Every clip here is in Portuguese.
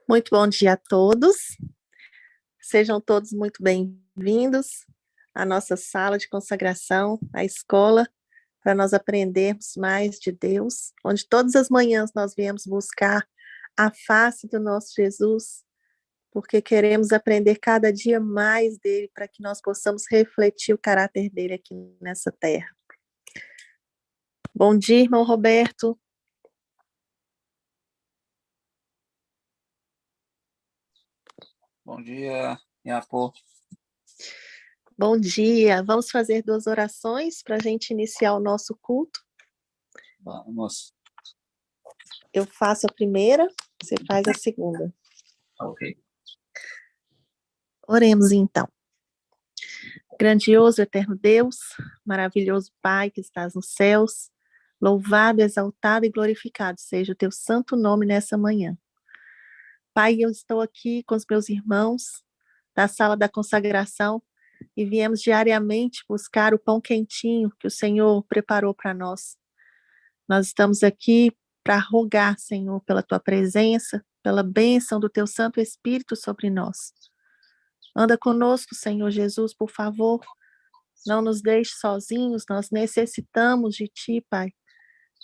Muito bom dia a todos. Sejam todos muito bem-vindos à nossa sala de consagração, à escola, para nós aprendermos mais de Deus, onde todas as manhãs nós viemos buscar a face do nosso Jesus, porque queremos aprender cada dia mais dele, para que nós possamos refletir o caráter dele aqui nessa terra. Bom dia, irmão Roberto. Bom dia, Iapo. Bom dia. Vamos fazer 2 orações para a gente iniciar o nosso culto. Vamos. Eu faço a primeira, você faz a segunda. Ok. Oremos então. Grandioso, eterno Deus, maravilhoso Pai que estás nos céus, louvado, exaltado e glorificado seja o teu santo nome nessa manhã. Pai, eu estou aqui com os meus irmãos da sala da consagração e viemos diariamente buscar o pão quentinho que o Senhor preparou para nós. Nós estamos aqui para rogar, Senhor, pela tua presença, pela bênção do teu Santo Espírito sobre nós. Anda conosco, Senhor Jesus, por favor. Não nos deixe sozinhos, nós necessitamos de ti, Pai.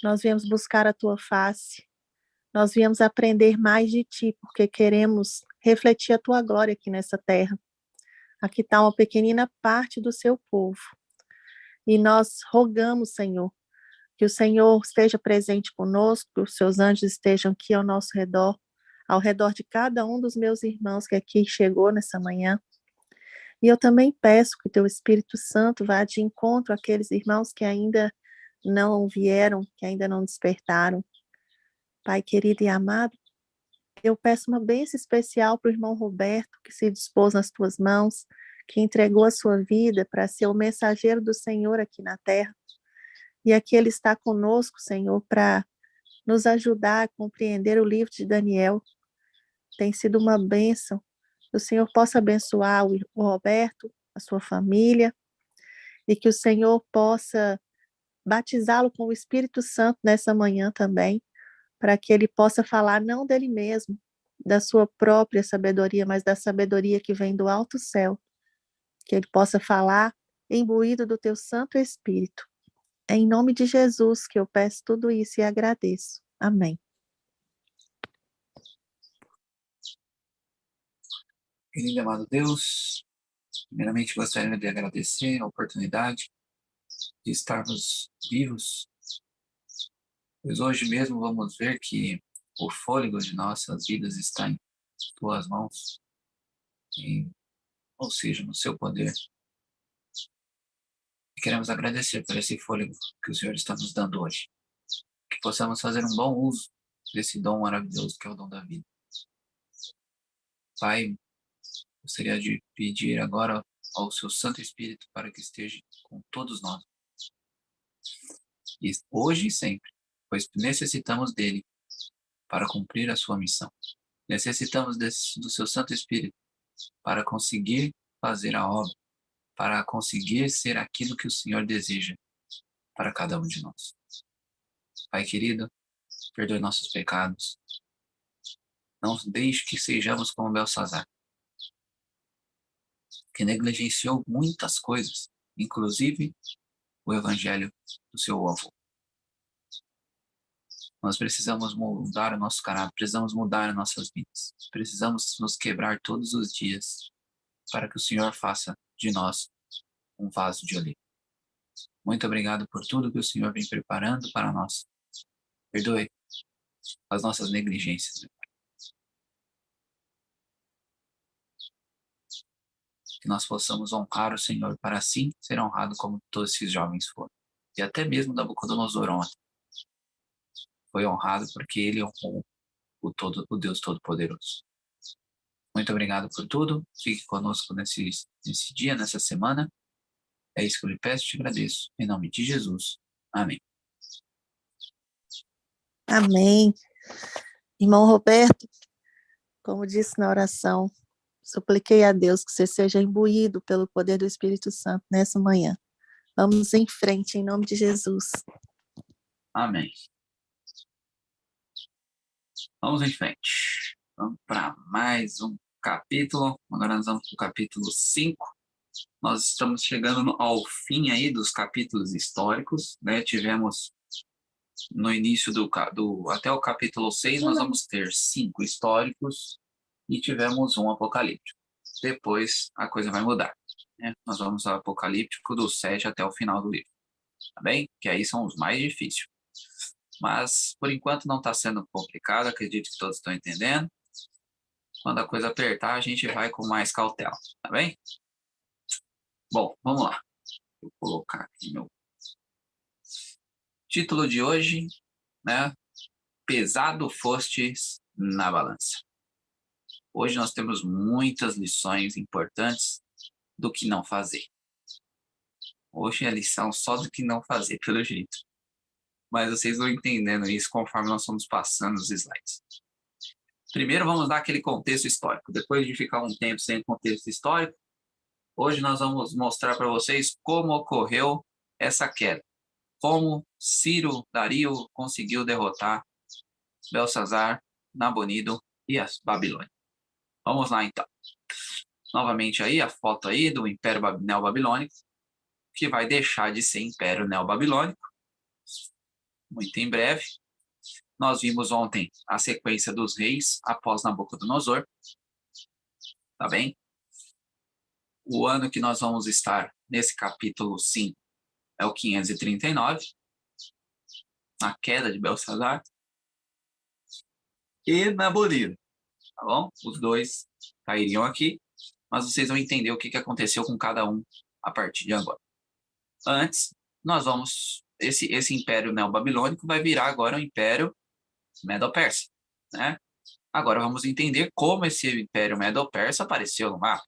Nós viemos buscar a tua face. Nós viemos aprender mais de ti, porque queremos refletir a tua glória aqui nessa terra. Aqui está uma pequenina parte do seu povo. E nós rogamos, Senhor, que o Senhor esteja presente conosco, que os seus anjos estejam aqui ao nosso redor, ao redor de cada um dos meus irmãos que aqui chegou nessa manhã. E eu também peço que o teu Espírito Santo vá de encontro àqueles irmãos que ainda não vieram, que ainda não despertaram. Pai querido e amado, eu peço uma bênção especial para o irmão Roberto, que se dispôs nas tuas mãos, que entregou a sua vida para ser o mensageiro do Senhor aqui na terra. E aqui ele está conosco, Senhor, para nos ajudar a compreender o livro de Daniel. Tem sido uma bênção. Que o Senhor possa abençoar o Roberto, a sua família, e que o Senhor possa batizá-lo com o Espírito Santo nessa manhã também, para que ele possa falar não dele mesmo, da sua própria sabedoria, mas da sabedoria que vem do alto céu, que ele possa falar imbuído do teu Santo Espírito. É em nome de Jesus que eu peço tudo isso e agradeço. Amém. Querido e amado Deus, primeiramente gostaria de agradecer a oportunidade de estarmos vivos, pois hoje mesmo vamos ver que o fôlego de nossas vidas está em tuas mãos, ou seja, no seu poder. E queremos agradecer por esse fôlego que o Senhor está nos dando hoje. Que possamos fazer um bom uso desse dom maravilhoso que é o dom da vida. Pai, gostaria de pedir agora ao seu Santo Espírito para que esteja com todos nós, e hoje e sempre, pois necessitamos dele para cumprir a sua missão. Necessitamos do seu Santo Espírito para conseguir fazer a obra, para conseguir ser aquilo que o Senhor deseja para cada um de nós. Pai querido, perdoe nossos pecados. Não deixe que sejamos como Belsazar, que negligenciou muitas coisas, inclusive o evangelho do seu avô. Nós precisamos mudar o nosso caráter, precisamos mudar as nossas vidas. Precisamos nos quebrar todos os dias para que o Senhor faça de nós um vaso de oliva. Muito obrigado por tudo que o Senhor vem preparando para nós. Perdoe as nossas negligências. Que nós possamos honrar o Senhor para assim ser honrado como todos esses jovens foram. E até mesmo Nabucodonosor ontem foi honrado porque ele honrou o Deus Todo-Poderoso. Muito obrigado por tudo. Fique conosco nesse dia, nessa semana. É isso que eu lhe peço e te agradeço. Em nome de Jesus. Amém. Amém. Irmão Roberto, como disse na oração, supliquei a Deus que você seja imbuído pelo poder do Espírito Santo nessa manhã. Vamos em frente, em nome de Jesus. Amém. Vamos em frente. Vamos para mais um capítulo. Agora nós vamos para o capítulo 5. Nós estamos chegando ao fim aí dos capítulos históricos, né? Tivemos no início até o capítulo 6, nós vamos ter 5 históricos e tivemos um apocalíptico. Depois a coisa vai mudar, né? Nós vamos ao apocalíptico do 7 até o final do livro, tá bem? Que aí são os mais difíceis. Mas, por enquanto, não está sendo complicado, acredito que todos estão entendendo. Quando a coisa apertar, a gente vai com mais cautela, tá bem? Bom, vamos lá. Vou colocar aqui meu título de hoje, né? Pesado fostes na balança. Hoje nós temos muitas lições importantes do que não fazer. Hoje é a lição só do que não fazer, pelo jeito. Mas vocês vão entendendo isso conforme nós vamos passando os slides. Primeiro vamos dar aquele contexto histórico. Depois de ficar um tempo sem contexto histórico, hoje nós vamos mostrar para vocês como ocorreu essa queda. Como Ciro Dario conseguiu derrotar Belsazar, Nabonido e a Babilônia. Vamos lá então. Novamente aí a foto aí do Império Neobabilônico, que vai deixar de ser Império Neobabilônico muito em breve. Nós vimos ontem a sequência dos reis após Nabucodonosor. Tá bem? O ano que nós vamos estar nesse capítulo 5 é o 539, a queda de Belsazar e Nabonido, tá bom? Os dois cairiam aqui, mas vocês vão entender o que aconteceu com cada um a partir de agora. Antes, nós vamos... Esse Império Neobabilônico vai virar agora o Império Medo-Persa, né? Agora vamos entender como esse Império Medo-Persa apareceu no mapa.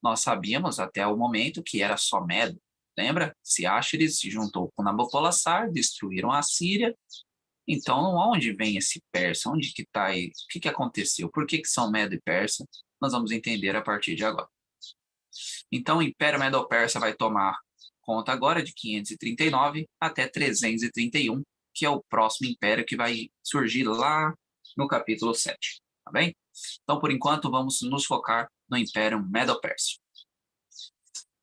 Nós sabíamos até o momento que era só Medo. Lembra? Ciáxares se juntou com Nabopolassar, destruíram a Síria. Então, onde vem esse persa? Onde que está aí? O que aconteceu? Por que são Medo e Persa? Nós vamos entender a partir de agora. Então, o Império Medo-Persa vai tomar conta agora de 539 até 331, que é o próximo império que vai surgir lá no capítulo 7, tá bem? Então, por enquanto, vamos nos focar no Império Medo-Persa.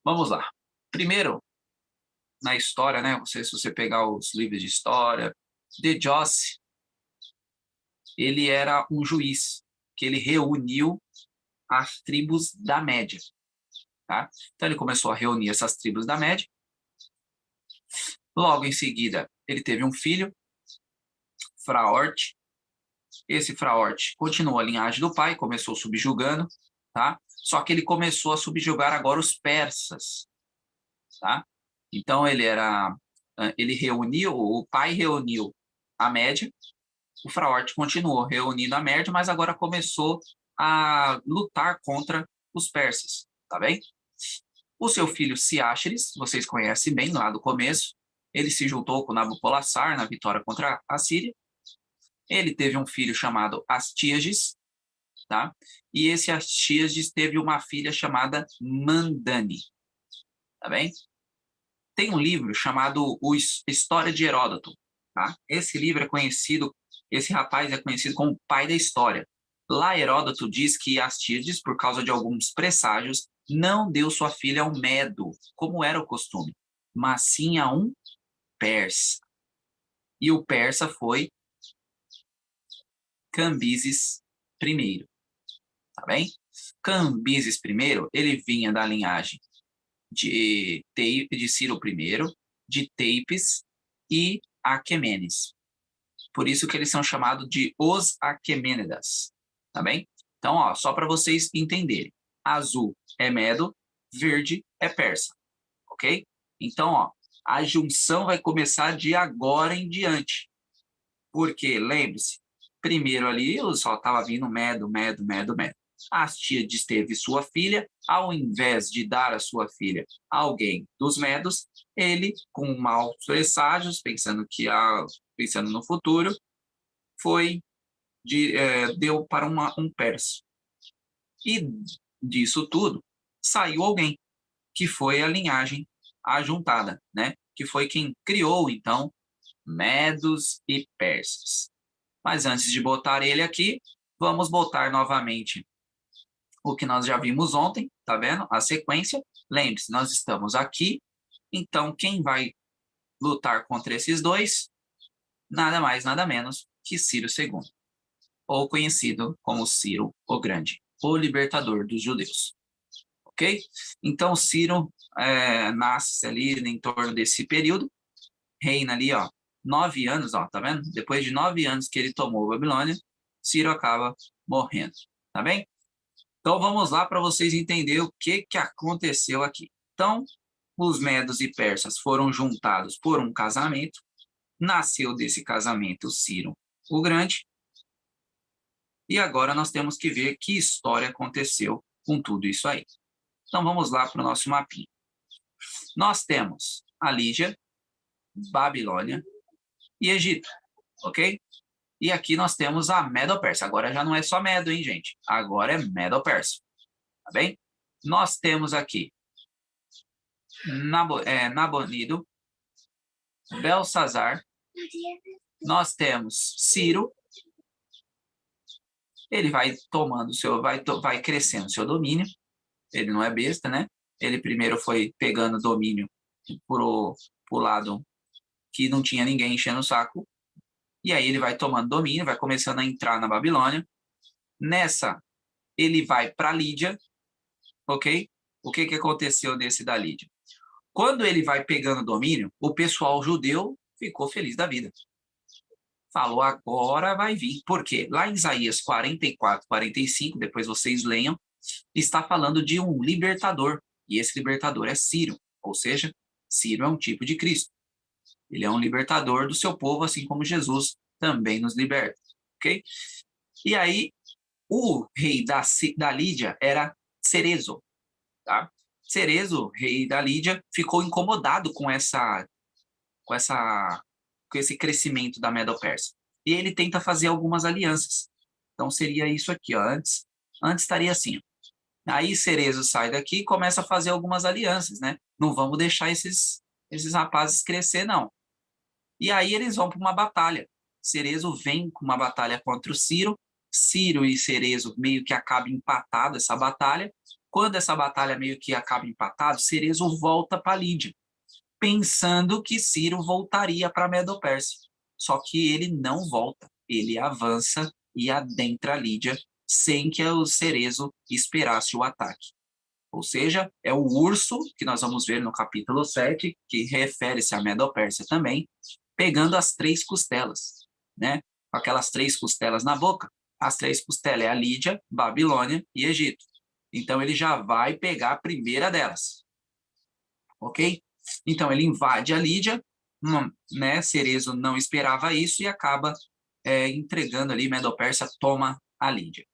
Vamos lá. Primeiro, na história, né? Se você pegar os livros de história, de Josse, ele era um juiz que ele reuniu as tribos da Média. Tá? Então ele começou a reunir essas tribos da Média. Logo em seguida, ele teve um filho, Fraorte. Esse Fraorte continuou a linhagem do pai, começou subjugando, tá? Só que ele começou a subjugar agora os persas, tá? Então ele reuniu, o pai reuniu a Média, o Fraorte continuou reunindo a Média, mas agora começou a lutar contra os persas, tá bem? O seu filho Ciáxares, vocês conhecem bem lá do começo, ele se juntou com Nabopolassar na vitória contra a Síria. Ele teve um filho chamado Astíages, tá? E esse Astíages teve uma filha chamada Mandane, tá bem? Tem um livro chamado História de Heródoto, tá? Esse livro é conhecido, esse rapaz é conhecido como o pai da história. Lá Heródoto diz que Astíages, por causa de alguns presságios, não deu sua filha ao Medo, como era o costume, mas sim a um persa. E o persa foi Cambises I, tá bem? Cambises I, ele vinha da linhagem de Ciro I, de Teipes e Aquemenes. Por isso que eles são chamados de os Aquemênidas, tá bem? Então, ó, só para vocês entenderem. Azul é Medo, verde é persa, ok? Então, ó, a junção vai começar de agora em diante. Porque, lembre-se, primeiro ali só estava vindo Medo. Astíades teve sua filha, ao invés de dar a sua filha a alguém dos Medos, ele, com maus presságios, pensando no futuro, deu para um persa. E disso tudo saiu alguém, que foi a linhagem ajuntada, né? Que foi quem criou, então, Medos e persas. Mas antes de botar ele aqui, Vamos botar novamente o que nós já vimos ontem, tá vendo? A sequência. Lembre-se, nós estamos aqui. Então, quem vai lutar contra esses dois? Nada mais, nada menos que Ciro II, ou conhecido como Ciro o Grande, o libertador dos judeus. Ok? Então, Ciro nasce ali em torno desse período, reina ali, ó, 9 anos, ó, tá vendo? Depois de 9 anos que ele tomou Babilônia, Ciro acaba morrendo, tá bem? Então, vamos lá para vocês entenderem o que aconteceu aqui. Então, os medos e persas foram juntados por um casamento, nasceu desse casamento Ciro o Grande, e agora nós temos que ver que história aconteceu com tudo isso aí. Então, vamos lá para o nosso mapinha. Nós temos a Lídia, Babilônia e Egito, ok? E aqui nós temos a Medo-Pérsia. Agora já não é só Medo, hein, gente? Agora é Medo-Pérsia, tá bem? Nós temos aqui Nabonido, Belsazar, nós temos Ciro, ele vai tomando vai crescendo seu domínio, ele não é besta, né? Ele primeiro foi pegando domínio pro lado que não tinha ninguém enchendo o saco, e aí ele vai tomando domínio, vai começando a entrar na Babilônia. Nessa, ele vai para Lídia, ok? O que aconteceu nesse da Lídia? Quando ele vai pegando domínio, o pessoal judeu ficou feliz da vida. Falou, agora vai vir. Por quê? Lá em Isaías 44, 45, depois vocês leiam, está falando de um libertador. E esse libertador é Ciro. Ou seja, Ciro é um tipo de Cristo. Ele é um libertador do seu povo, assim como Jesus também nos liberta. Ok? E aí, o rei da Lídia era Cerezo. Tá? Cerezo, rei da Lídia, ficou incomodado com esse crescimento da Medo-Pérsia. E ele tenta fazer algumas alianças. Então seria isso aqui, ó. Antes estaria assim. Aí Cerezo sai daqui e começa a fazer algumas alianças, né? Não vamos deixar esses rapazes crescer, não. E aí eles vão para uma batalha. Cerezo vem com uma batalha contra o Ciro. Ciro e Cerezo meio que acabam empatado essa batalha. Quando essa batalha meio que acaba empatado, Cerezo volta para Lídia, pensando que Ciro voltaria para Medo-Pérsia. Só que ele não volta. Ele avança e adentra Lídia sem que o Cerezo esperasse o ataque. Ou seja, é o urso, que nós vamos ver no capítulo 7, que refere-se a Medo-Pérsia também, pegando as 3 costelas, né? Com aquelas 3 costelas na boca. As 3 costelas é a Lídia, Babilônia e Egito. Então, ele já vai pegar a primeira delas. Ok? Então, ele invade a Lídia, né? Cerezo não esperava isso e acaba entregando ali, Medo-Pérsia toma a Lídia.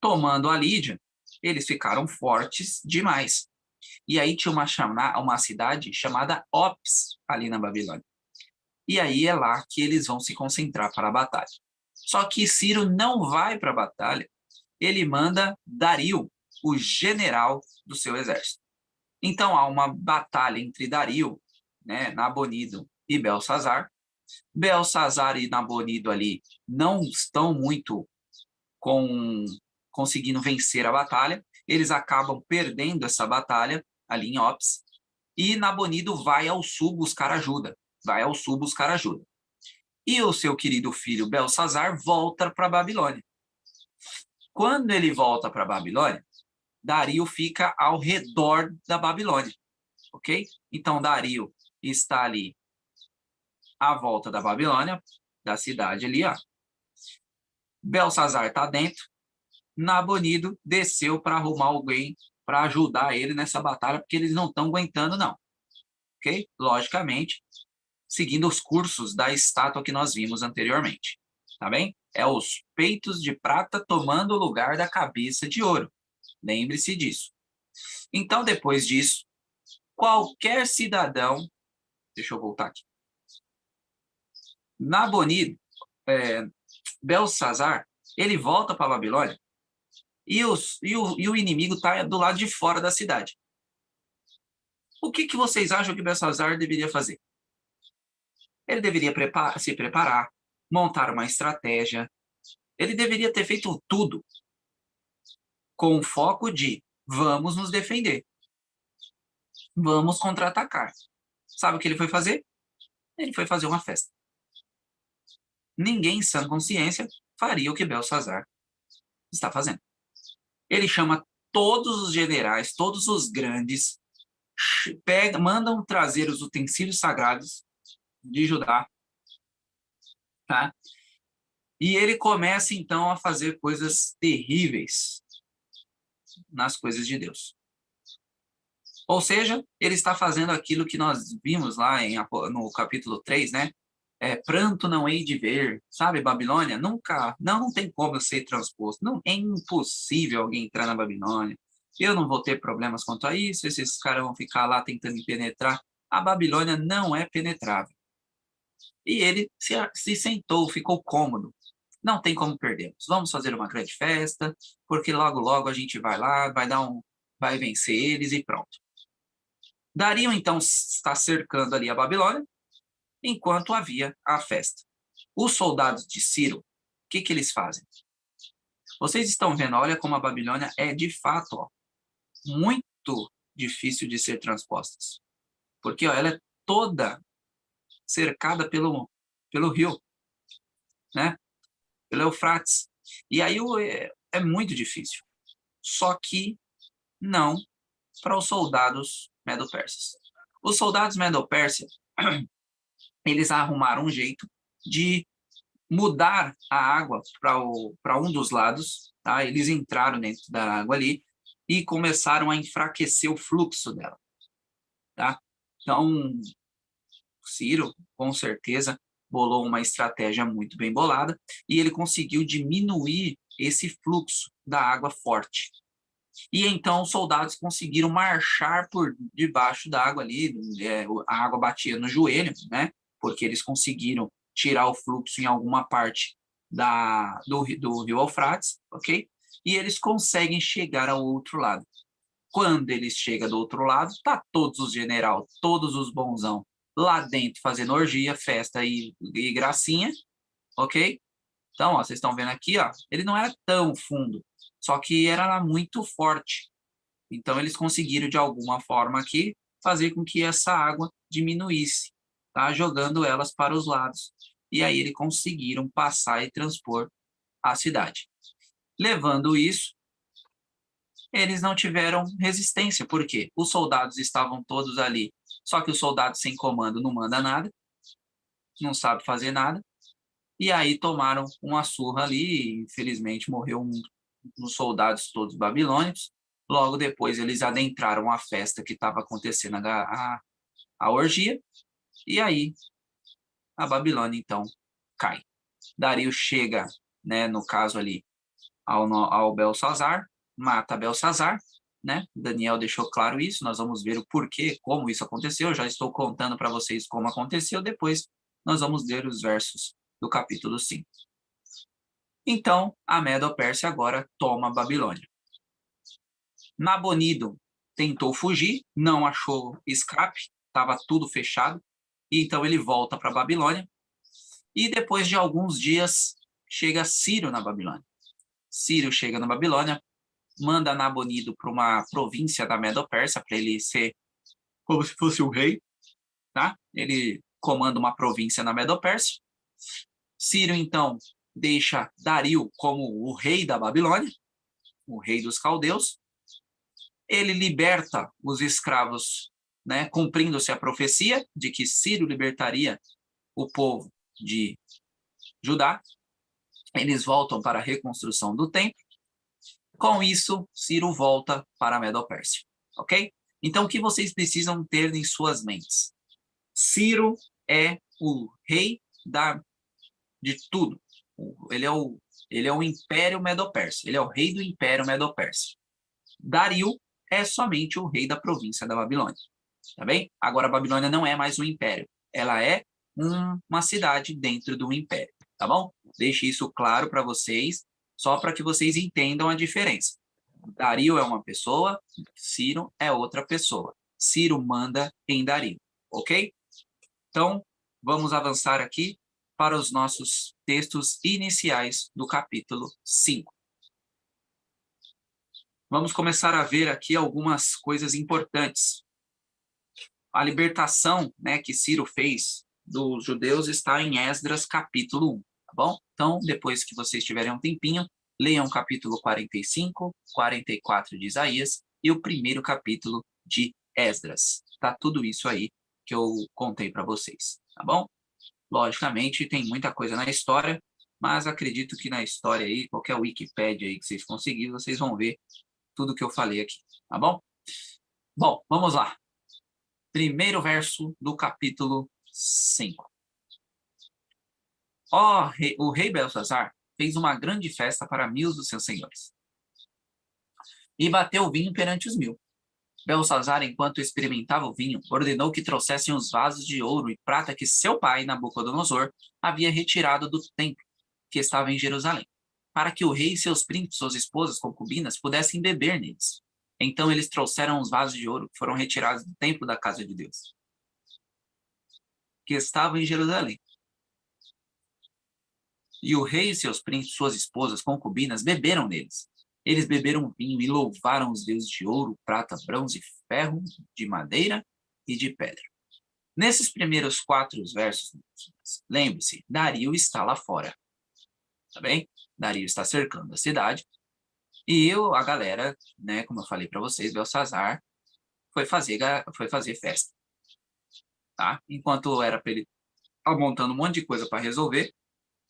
Tomando a Lídia, eles ficaram fortes demais. E aí tinha uma cidade chamada Ops, ali na Babilônia. E aí é lá que eles vão se concentrar para a batalha. Só que Ciro não vai para a batalha, ele manda Dario, o general do seu exército. Então há uma batalha entre Dario, né, Nabonido e Belsazar. Belsazar e Nabonido ali não estão muito conseguindo vencer a batalha. Eles acabam perdendo essa batalha ali em Ops. E Nabonido vai ao sul buscar ajuda. E o seu querido filho Belsazar volta para a Babilônia. Quando ele volta para a Babilônia, Dario fica ao redor da Babilônia, ok? Então, Dario está ali à volta da Babilônia, da cidade ali, ó. Belsazar está dentro. Nabonido desceu para arrumar alguém para ajudar ele nessa batalha, porque eles não estão aguentando, não. Ok? Logicamente, seguindo os cursos da estátua que nós vimos anteriormente. Tá bem? É os peitos de prata tomando o lugar da cabeça de ouro. Lembre-se disso. Então, depois disso, qualquer cidadão... Deixa eu voltar aqui. Nabonido, Belsazar, ele volta para a Babilônia e o inimigo está do lado de fora da cidade. O que vocês acham que Belsazar deveria fazer? Ele deveria se preparar, montar uma estratégia, Ele deveria ter feito tudo com o foco de vamos nos defender, vamos contra-atacar. Sabe o que ele foi fazer? Ele foi fazer uma festa. Ninguém em sã consciência faria o que Belsazar está fazendo. Ele chama todos os generais, todos os grandes, mandam trazer os utensílios sagrados de Judá, tá? E ele começa, então, a fazer coisas terríveis nas coisas de Deus. Ou seja, ele está fazendo aquilo que nós vimos lá no capítulo 3, né? Pranto não hei de ver, sabe, Babilônia? Nunca, não tem como eu ser transposto. Não, é impossível alguém entrar na Babilônia. Eu não vou ter problemas quanto a isso, esses caras vão ficar lá tentando me penetrar. A Babilônia não é penetrável. E ele se sentou, ficou cômodo. Não tem como perdermos. Vamos fazer uma grande festa, porque logo, logo a gente vai lá, vai vencer eles e pronto. Dario, então, está cercando ali a Babilônia, enquanto havia a festa. Os soldados de Ciro, o que eles fazem? Vocês estão vendo, olha como a Babilônia é, de fato, muito difícil de ser transposta. Porque ela é toda cercada pelo rio, né? Pelo Eufrates. E aí é muito difícil. Só que não para os soldados medo-persas. Os soldados medo-persas, eles arrumaram um jeito de mudar a água para um dos lados, tá? Eles entraram dentro da água ali e começaram a enfraquecer o fluxo dela, tá? Então, Ciro, com certeza, bolou uma estratégia muito bem bolada e ele conseguiu diminuir esse fluxo da água forte. E então os soldados conseguiram marchar por debaixo da água ali, a água batia no joelho, né? Porque eles conseguiram tirar o fluxo em alguma parte do rio Eufrates, ok? E eles conseguem chegar ao outro lado. Quando eles chegam do outro lado, tá todos os general, todos os bonzão lá dentro fazendo orgia, festa e gracinha, ok? Então, ó, vocês estão vendo aqui, ó, ele não era tão fundo, só que era muito forte. Então, eles conseguiram, de alguma forma aqui, fazer com que essa água diminuísse, tá? Jogando elas para os lados. E aí, eles conseguiram passar e transpor a cidade. Levando isso, eles não tiveram resistência, porque os soldados estavam todos ali. Só que o soldado sem comando não manda nada, não sabe fazer nada. E aí tomaram uma surra ali, e infelizmente morreu um dos soldados todos babilônicos. Logo depois eles adentraram a festa que estava acontecendo, a orgia, e aí a Babilônia então cai. Dario chega, né, no caso ali, ao Belsazar, mata Belsazar, né? Daniel deixou claro isso, nós vamos ver o porquê, como isso aconteceu, eu já estou contando para vocês como aconteceu, depois nós vamos ler os versos do capítulo 5. Então, a Medo-Pérsia agora toma a Babilônia. Nabonido tentou fugir, não achou escape, estava tudo fechado, e então ele volta para a Babilônia, e depois de alguns dias chega Ciro na Babilônia. Ciro chega na Babilônia, manda Nabonido para uma província da Medo-Pérsia, para ele ser como se fosse o rei, tá? Ele comanda uma província na Medo-Pérsia. Ciro, então, deixa Dario como o rei da Babilônia, o rei dos caldeus. Ele liberta os escravos, né, cumprindo-se a profecia de que Ciro libertaria o povo de Judá. Eles voltam para a reconstrução do templo. Com isso, Ciro volta para a Medo-Pérsia, ok? Então, o que vocês precisam ter em suas mentes? Ciro é o rei de tudo. Ele é o Império Medo-Persa. Ele é o rei do Império Medo-Persa. Dario é somente o rei da província da Babilônia. Tá bem? Agora, a Babilônia não é mais um império. Ela é uma cidade dentro do império. Tá bom? Deixe isso claro para vocês, só para que vocês entendam a diferença. Dario é uma pessoa, Ciro é outra pessoa. Ciro manda em Dario. Ok? Então, vamos avançar aqui para os nossos textos iniciais do capítulo 5. Vamos começar a ver aqui algumas coisas importantes. A libertação, né, que Ciro fez dos judeus está em Esdras capítulo 1, tá bom? Então, depois que vocês tiverem um tempinho, leiam o capítulo 45, 44 de Isaías e o primeiro capítulo de Esdras. Tá tudo isso aí que eu contei para vocês, tá bom? Logicamente, tem muita coisa na história, mas acredito que na história aí, qualquer Wikipédia aí que vocês conseguirem, vocês vão ver tudo que eu falei aqui, tá bom? Bom, vamos lá. Primeiro verso do capítulo 5. O rei Belsazar fez uma grande festa para 1000 dos seus senhores e bateu o vinho perante os 1000. Belsazar, enquanto experimentava o vinho, ordenou que trouxessem os vasos de ouro e prata que seu pai, Nabucodonosor, havia retirado do templo que estava em Jerusalém, para que o rei e seus príncipes, suas esposas, concubinas, pudessem beber neles. Então eles trouxeram os vasos de ouro que foram retirados do templo da casa de Deus, que estava em Jerusalém. E o rei e seus príncipes, suas esposas, concubinas, beberam neles. Eles beberam vinho e louvaram os deuses de ouro, prata, bronze, ferro, de madeira e de pedra. Nesses primeiros 4 versos, lembre-se, Dario está lá fora. Tá bem? Dario está cercando a cidade. E a galera, né, como eu falei para vocês, Belsazar foi fazer festa. Tá? Enquanto era para ele montando um monte de coisa para resolver,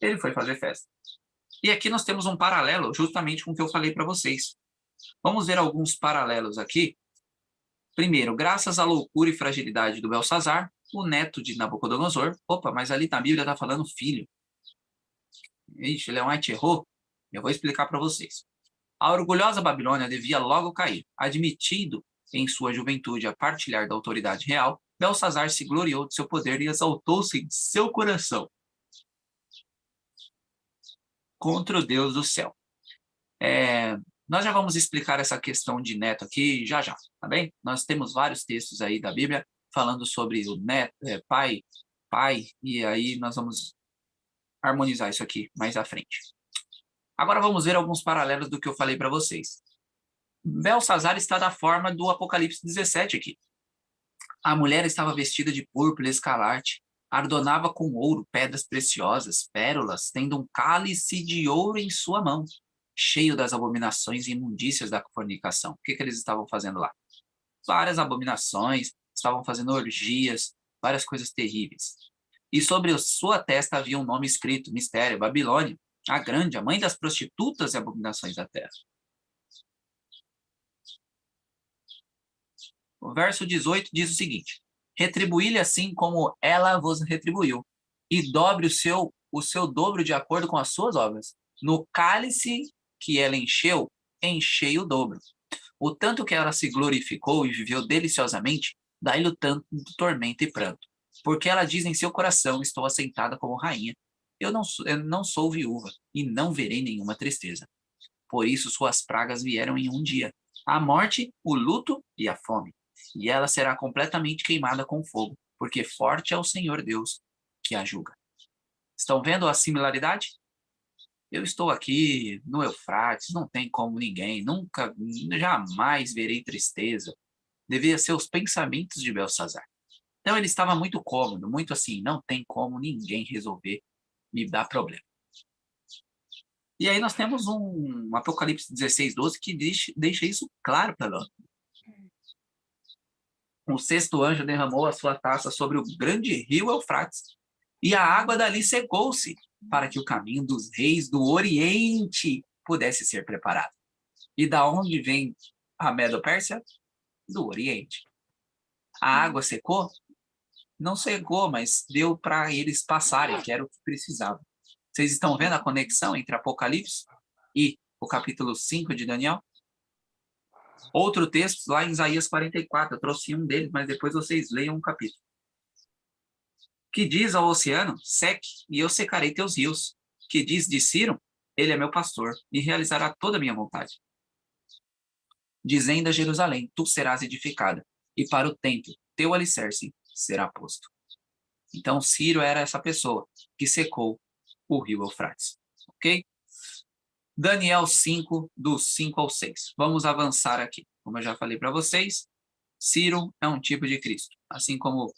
ele foi fazer festa. E aqui nós temos um paralelo justamente com o que eu falei para vocês. Vamos ver alguns paralelos aqui. Primeiro, graças à loucura e fragilidade do Belsazar, o neto de Nabucodonosor... Opa, mas ali na Bíblia está falando filho. Ixi, Leonete errou. Eu vou explicar para vocês. A orgulhosa Babilônia devia logo cair. Admitido em sua juventude a partilhar da autoridade real, Belsazar se gloriou de seu poder e exaltou-se em seu coração contra o Deus do céu. Nós já vamos explicar essa questão de neto aqui já, tá bem? Nós temos vários textos aí da Bíblia falando sobre o neto, pai, e aí nós vamos harmonizar isso aqui mais à frente. Agora vamos ver alguns paralelos do que eu falei para vocês. Belsazar está da forma do Apocalipse 17 aqui. A mulher estava vestida de púrpura escarlate, adornava com ouro, pedras preciosas, pérolas, tendo um cálice de ouro em sua mão, cheio das abominações e imundícias da fornicação. O que eles estavam fazendo lá? Várias abominações, estavam fazendo orgias, várias coisas terríveis. E sobre sua testa havia um nome escrito, Mistério, Babilônia, a grande, a mãe das prostitutas e abominações da terra. O verso 18 diz o seguinte: retribuí-lhe assim como ela vos retribuiu, e dobre o seu dobro de acordo com as suas obras. No cálice que ela encheu, enchei o dobro. O tanto que ela se glorificou e viveu deliciosamente, dai-lhe o tanto de tormento e pranto. Porque ela diz em seu coração, estou assentada como rainha. Eu não sou viúva, e não verei nenhuma tristeza. Por isso suas pragas vieram em um dia, a morte, o luto e a fome. E ela será completamente queimada com fogo, porque forte é o Senhor Deus que a julga. Estão vendo a similaridade? Eu estou aqui no Eufrates, não tem como ninguém, nunca, jamais verei tristeza. Devia ser os pensamentos de Belsazar. Então ele estava muito cômodo, muito assim, não tem como ninguém resolver me dar problema. E aí nós temos um Apocalipse 16:12 que deixa isso claro para nós. O 6º anjo derramou a sua taça sobre o grande rio Eufrates, e a água dali secou-se, para que o caminho dos reis do Oriente pudesse ser preparado. E da onde vem a Medo-Pérsia? Do Oriente. A água secou? Não secou, mas deu para eles passarem, que era o que precisavam. Vocês estão vendo a conexão entre Apocalipse e o capítulo 5 de Daniel? Outro texto, lá em Isaías 44, eu trouxe um deles, mas depois vocês leiam um capítulo. Que diz ao oceano, seque, e eu secarei teus rios. Que diz de Ciro, ele é meu pastor, e realizará toda a minha vontade. Dizendo a Jerusalém, tu serás edificada, e para o templo, teu alicerce será posto. Então, Ciro era essa pessoa que secou o rio Eufrates. Ok? Daniel 5, do 5 ao 6. Vamos avançar aqui. Como eu já falei para vocês, Ciro é um tipo de Cristo. Assim como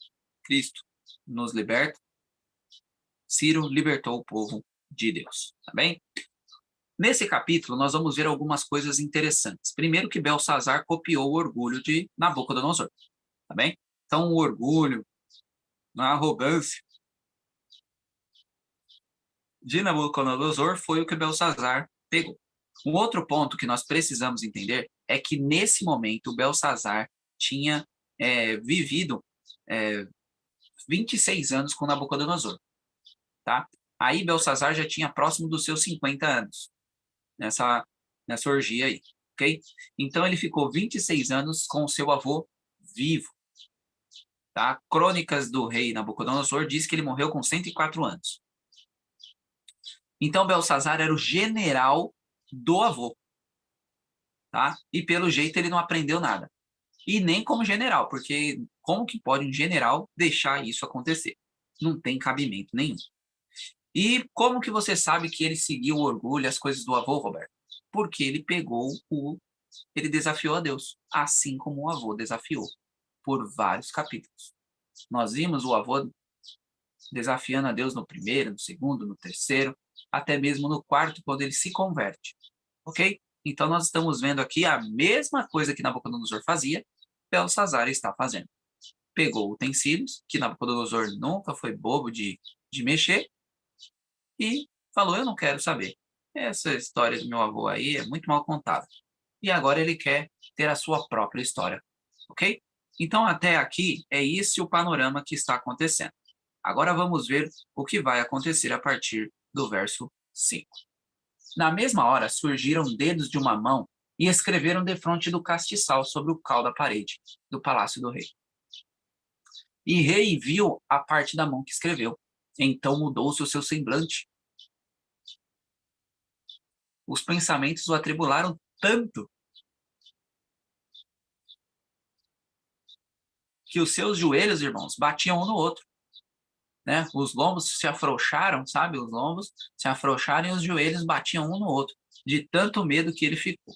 Cristo nos liberta, Ciro libertou o povo de Deus. Tá bem? Nesse capítulo, nós vamos ver algumas coisas interessantes. Primeiro que Belsazar copiou o orgulho de Nabucodonosor. Tá bem? Então, o orgulho, a arrogância de Nabucodonosor foi o que Belsazar pegou. Um outro ponto que nós precisamos entender é que, nesse momento, Belsazar tinha vivido 26 anos com Nabucodonosor. Tá? Aí Belsazar já tinha próximo dos seus 50 anos nessa orgia aí. Okay? Então, ele ficou 26 anos com o seu avô vivo. Tá? Crônicas do rei Nabucodonosor diz que ele morreu com 104 anos. Então, Belsazar era o general do avô. Tá? E, pelo jeito, ele não aprendeu nada. E nem como general, porque como que pode um general deixar isso acontecer? Não tem cabimento nenhum. E como que você sabe que ele seguiu o orgulho, as coisas do avô, Roberto? Porque ele ele desafiou a Deus, assim como o avô desafiou, por vários capítulos. Nós vimos o avô desafiando a Deus no primeiro, no segundo, no terceiro, até mesmo no quarto, quando ele se converte. Ok? Então, nós estamos vendo aqui a mesma coisa que Nabucodonosor fazia, Belsazar está fazendo. Pegou utensílios, que Nabucodonosor nunca foi bobo de mexer, e falou, eu não quero saber. Essa história do meu avô aí é muito mal contada. E agora ele quer ter a sua própria história. Ok? Então, até aqui, é esse o panorama que está acontecendo. Agora vamos ver o que vai acontecer a partir do verso 5. Na mesma hora, surgiram dedos de uma mão e escreveram defronte do castiçal sobre o cal da parede do palácio do rei. E rei viu a parte da mão que escreveu. Então mudou-se o seu semblante. Os pensamentos o atribularam tanto que os seus joelhos, irmãos, batiam um no outro. Né? Os lombos se afrouxaram, sabe? Os lombos se afrouxaram e os joelhos batiam um no outro, de tanto medo que ele ficou.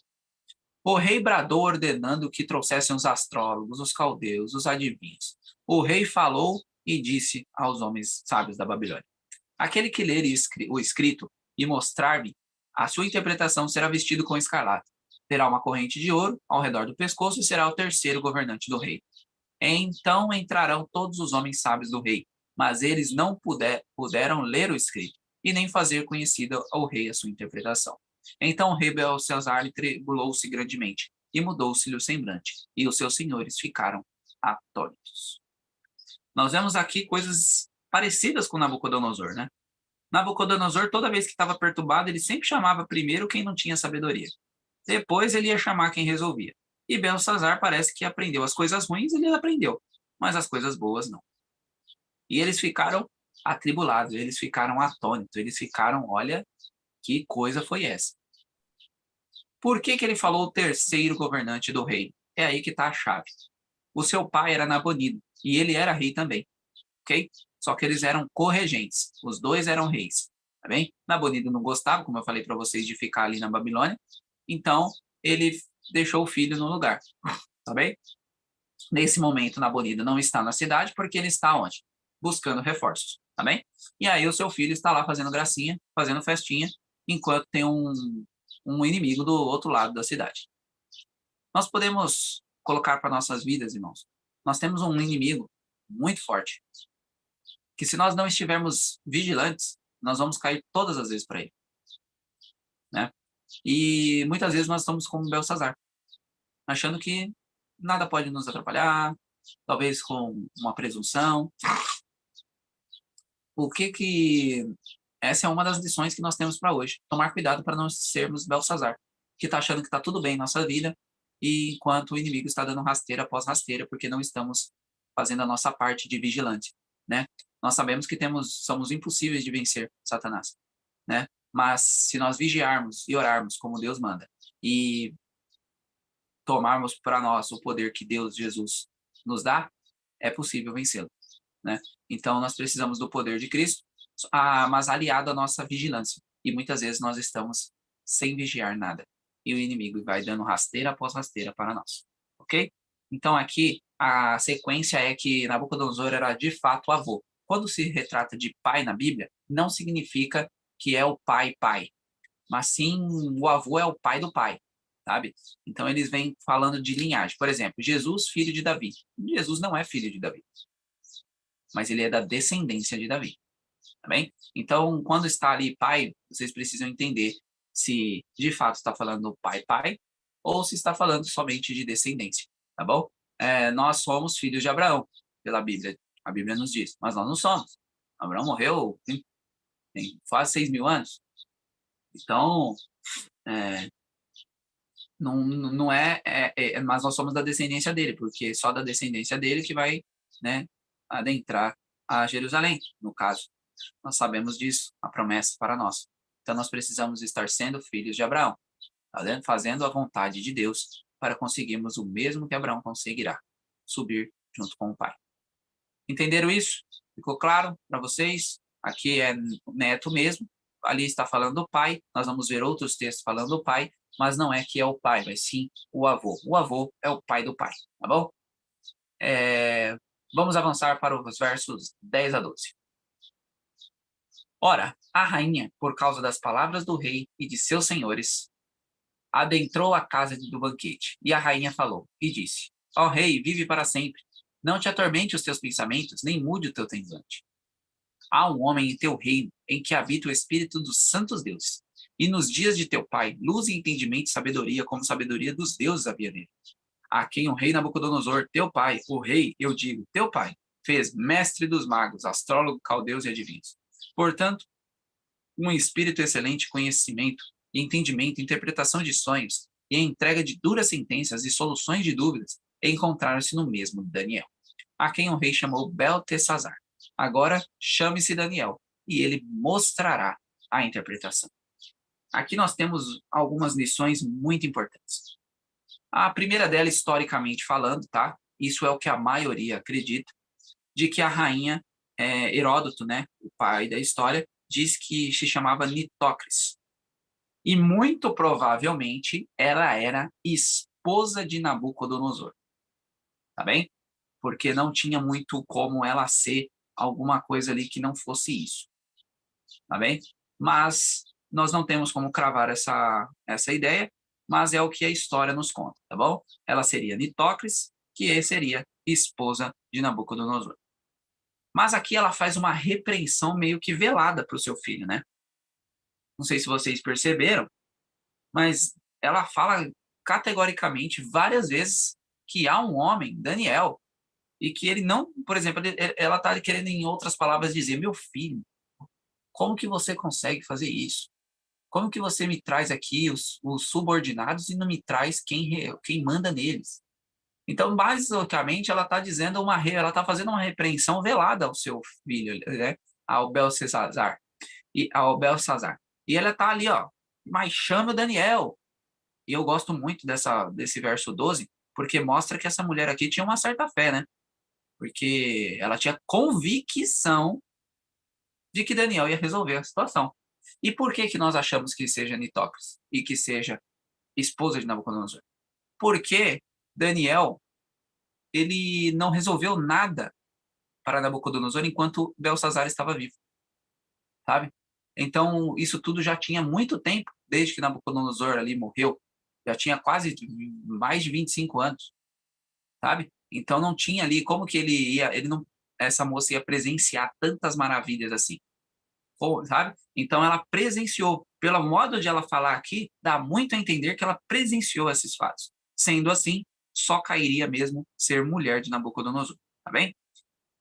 O rei bradou ordenando que trouxessem os astrólogos, os caldeus, os adivinhos. O rei falou e disse aos homens sábios da Babilônia: aquele que ler o escrito e mostrar-me a sua interpretação será vestido com escarlate. Terá uma corrente de ouro ao redor do pescoço e será o terceiro governante do rei. Então entrarão todos os homens sábios do rei, mas eles não puderam ler o escrito e nem fazer conhecida ao rei a sua interpretação. Então o rei Belsazar tribulou-se grandemente e mudou-se-lhe o semblante, e os seus senhores ficaram atônitos. Nós vemos aqui coisas parecidas com Nabucodonosor, né? Nabucodonosor, toda vez que estava perturbado, ele sempre chamava primeiro quem não tinha sabedoria. Depois ele ia chamar quem resolvia. E Belsazar parece que aprendeu as coisas ruins, ele aprendeu, mas as coisas boas não. E eles ficaram atribulados, eles ficaram atônitos, eles ficaram, olha, que coisa foi essa? Por que ele falou o terceiro governante do reino? É aí que está a chave. O seu pai era Nabonido, e ele era rei também, ok? Só que eles eram corregentes, os dois eram reis, tá bem? Nabonido não gostava, como eu falei para vocês, de ficar ali na Babilônia, então ele deixou o filho no lugar, tá bem? Nesse momento, Nabonido não está na cidade, porque ele está onde? Buscando reforços, tá bem? E aí o seu filho está lá fazendo gracinha, fazendo festinha, enquanto tem um inimigo do outro lado da cidade. Nós podemos colocar para nossas vidas, irmãos, nós temos um inimigo muito forte, que se nós não estivermos vigilantes, nós vamos cair todas as vezes para ele, né? E muitas vezes nós estamos como Belsazar, achando que nada pode nos atrapalhar, talvez com uma presunção. Essa é uma das lições que nós temos para hoje. Tomar cuidado para não sermos Belsazar, que está achando que está tudo bem em nossa vida, e enquanto o inimigo está dando rasteira após rasteira, porque não estamos fazendo a nossa parte de vigilante, né? Nós sabemos que somos impossíveis de vencer Satanás, né? Mas se nós vigiarmos e orarmos como Deus manda, e tomarmos para nós o poder que Deus, Jesus, nos dá, é possível vencê-lo. né? Então, nós precisamos do poder de Cristo, mas aliado à nossa vigilância. E muitas vezes nós estamos sem vigiar nada. E o inimigo vai dando rasteira após rasteira para nós. Ok? Então, aqui, a sequência é que Nabucodonosor era de fato avô. Quando se retrata de pai na Bíblia, não significa que é o pai, mas sim o avô é o pai do pai, sabe? Então, eles vêm falando de linhagem. Por exemplo, Jesus, filho de Davi. Jesus não é filho de Davi, mas ele é da descendência de Davi. Tá bem? Então, quando está ali pai, vocês precisam entender se de fato está falando pai, ou se está falando somente de descendência, tá bom? Nós somos filhos de Abraão, pela Bíblia. A Bíblia nos diz, mas nós não somos. Abraão morreu tem quase 6.000 anos. Então, não mas nós somos da descendência dele, porque só da descendência dele que vai, né, adentrar a Jerusalém, no caso. Nós sabemos disso, a promessa para nós. Então, nós precisamos estar sendo filhos de Abraão, tá vendo? Fazendo a vontade de Deus para conseguirmos o mesmo que Abraão conseguirá, subir junto com o Pai. Entenderam isso? Ficou claro para vocês? Aqui é neto mesmo, ali está falando do pai, nós vamos ver outros textos falando do pai, mas não é que é o pai, mas sim o avô. O avô é o pai do pai, tá bom? Vamos avançar para os versos 10 a 12. Ora, a rainha, por causa das palavras do rei e de seus senhores, adentrou a casa do banquete. E a rainha falou e disse: Ó rei, vive para sempre. Não te atormente os teus pensamentos, nem mude o teu semblante. Há um homem em teu reino, em que habita o espírito dos santos deuses. E nos dias de teu pai, luz e entendimento e sabedoria, como sabedoria dos deuses havia nele. A quem o rei Nabucodonosor, teu pai, o rei, eu digo, teu pai, fez mestre dos magos, astrólogo, caldeus e adivinhos. Portanto, um espírito excelente, conhecimento e entendimento, interpretação de sonhos e a entrega de duras sentenças e soluções de dúvidas encontraram-se no mesmo Daniel, a quem o rei chamou Beltesazar. Agora chame-se Daniel, e ele mostrará a interpretação. Aqui nós temos algumas lições muito importantes. A primeira dela, historicamente falando, tá? Isso é o que a maioria acredita, de que a rainha, Heródoto, né, o pai da história, diz que se chamava Nitocris. E muito provavelmente ela era esposa de Nabucodonosor. Tá bem? Porque não tinha muito como ela ser alguma coisa ali que não fosse isso. Tá bem? Mas nós não temos como cravar essa ideia, mas é o que a história nos conta, tá bom? Ela seria Nitocris, que seria esposa de Nabucodonosor. Mas aqui ela faz uma repreensão meio que velada para o seu filho, né? Não sei se vocês perceberam, mas ela fala categoricamente várias vezes que há um homem, Daniel, e que ele não, por exemplo, ela está querendo em outras palavras dizer, meu filho, como que você consegue fazer isso? Como que você me traz aqui os subordinados e não me traz quem manda neles? Então, basicamente, ela está dizendo ela está fazendo uma repreensão velada ao seu filho, né? Ao Belsazar. E ela está ali, ó, mas chama o Daniel. E eu gosto muito desse verso 12, porque mostra que essa mulher aqui tinha uma certa fé, né? Porque ela tinha convicção de que Daniel ia resolver a situação. E por que nós achamos que seja Nitocris e que seja esposa de Nabucodonosor? Porque Daniel, ele não resolveu nada para Nabucodonosor enquanto Belsazar estava vivo, sabe? Então, isso tudo já tinha muito tempo, desde que Nabucodonosor ali morreu, já tinha quase mais de 25 anos, sabe? Então não tinha ali como que essa moça ia presenciar tantas maravilhas assim, sabe? Então ela presenciou, pelo modo de ela falar aqui, dá muito a entender que ela presenciou esses fatos. Sendo assim, só cairia mesmo ser mulher de Nabucodonosor, tá bem?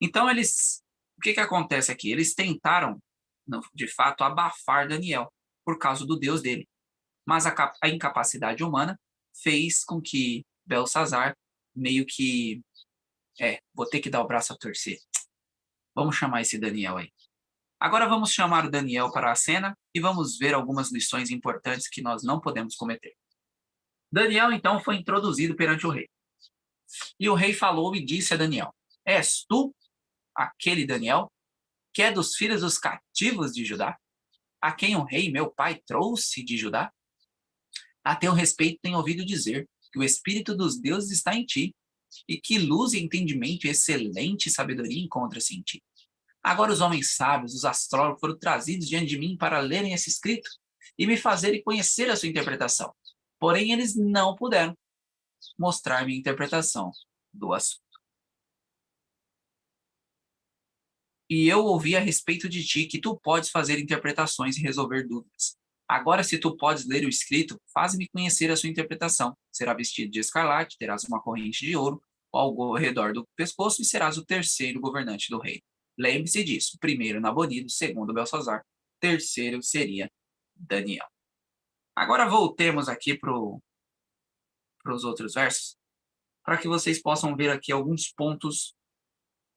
Então o que acontece aqui? Eles tentaram, de fato, abafar Daniel por causa do Deus dele, mas a incapacidade humana fez com que Belsazar meio que vou ter que dar o braço a torcer. Vamos chamar esse Daniel aí. Agora vamos chamar o Daniel para a cena e vamos ver algumas lições importantes que nós não podemos cometer. Daniel, então, foi introduzido perante o rei. E o rei falou e disse a Daniel: És tu aquele Daniel, que é dos filhos dos cativos de Judá, a quem o rei meu pai trouxe de Judá? A teu respeito tenho ouvido dizer que o Espírito dos deuses está em ti, e que luz e entendimento e excelente sabedoria encontra-se em ti. Agora os homens sábios, os astrólogos, foram trazidos diante de mim para lerem esse escrito e me fazerem conhecer a sua interpretação. Porém, eles não puderam mostrar-me a interpretação do assunto. E eu ouvi a respeito de ti que tu podes fazer interpretações e resolver dúvidas. Agora, se tu podes ler o escrito, faz-me conhecer a sua interpretação. Será vestido de escarlate, terás uma corrente de ouro ao redor do pescoço e serás o terceiro governante do reino. Lembre-se disso. Primeiro Nabonido, segundo Belsazar, terceiro seria Daniel. Agora voltemos aqui para os outros versos, para que vocês possam ver aqui alguns pontos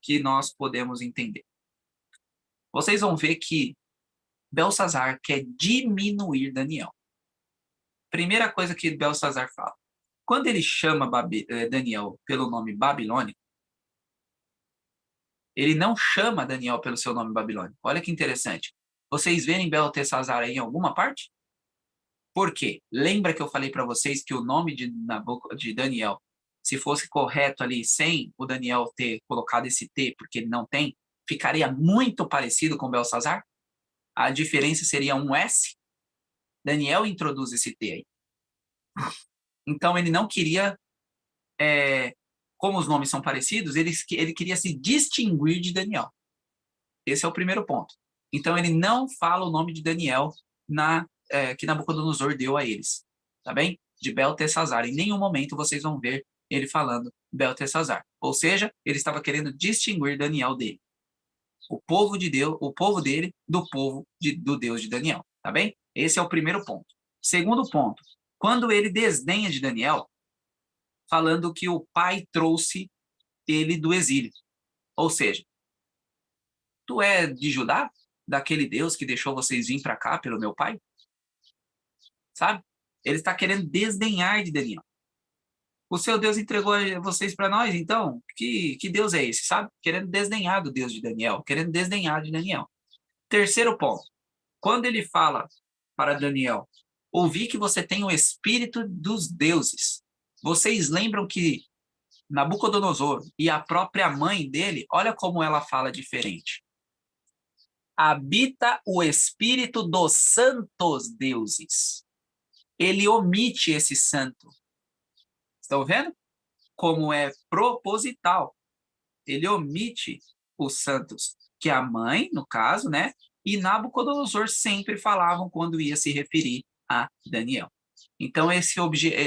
que nós podemos entender. Vocês vão ver que Belsazar quer diminuir Daniel. Primeira coisa que Belsazar fala. Quando ele chama Daniel pelo nome babilônico, ele não chama Daniel pelo seu nome babilônico. Olha que interessante. Vocês verem Beltesazar aí em alguma parte? Por quê? Lembra que eu falei para vocês que o nome de Daniel, se fosse correto ali, sem o Daniel ter colocado esse T, porque ele não tem, ficaria muito parecido com Belsazar? A diferença seria um S. Daniel introduz esse T aí. Então, ele não queria, como os nomes são parecidos, ele queria se distinguir de Daniel. Esse é o primeiro ponto. Então, ele não fala o nome de Daniel que Nabucodonosor deu a eles. Tá bem? De Beltesazar. Em nenhum momento vocês vão ver ele falando Beltesazar. Ou seja, ele estava querendo distinguir Daniel dele. O povo de Deus, o povo dele, do povo do Deus de Daniel. Tá bem? Esse é o primeiro ponto. Segundo ponto, quando ele desdenha de Daniel, falando que o pai trouxe ele do exílio. Ou seja, tu é de Judá? Daquele Deus que deixou vocês vir para cá pelo meu pai? Sabe? Ele está querendo desdenhar de Daniel. O seu Deus entregou vocês para nós, então? Que Deus é esse, sabe? Querendo desdenhar do Deus de Daniel, querendo desdenhar de Daniel. Terceiro ponto. Quando ele fala para Daniel, ouvi que você tem o espírito dos deuses. Vocês lembram que Nabucodonosor e a própria mãe dele, olha como ela fala diferente. Habita o espírito dos santos deuses. Ele omite esse santo. Estão vendo? Como é proposital. Ele omite os santos, que a mãe, no caso, né? E Nabucodonosor sempre falavam quando ia se referir a Daniel. Então, esse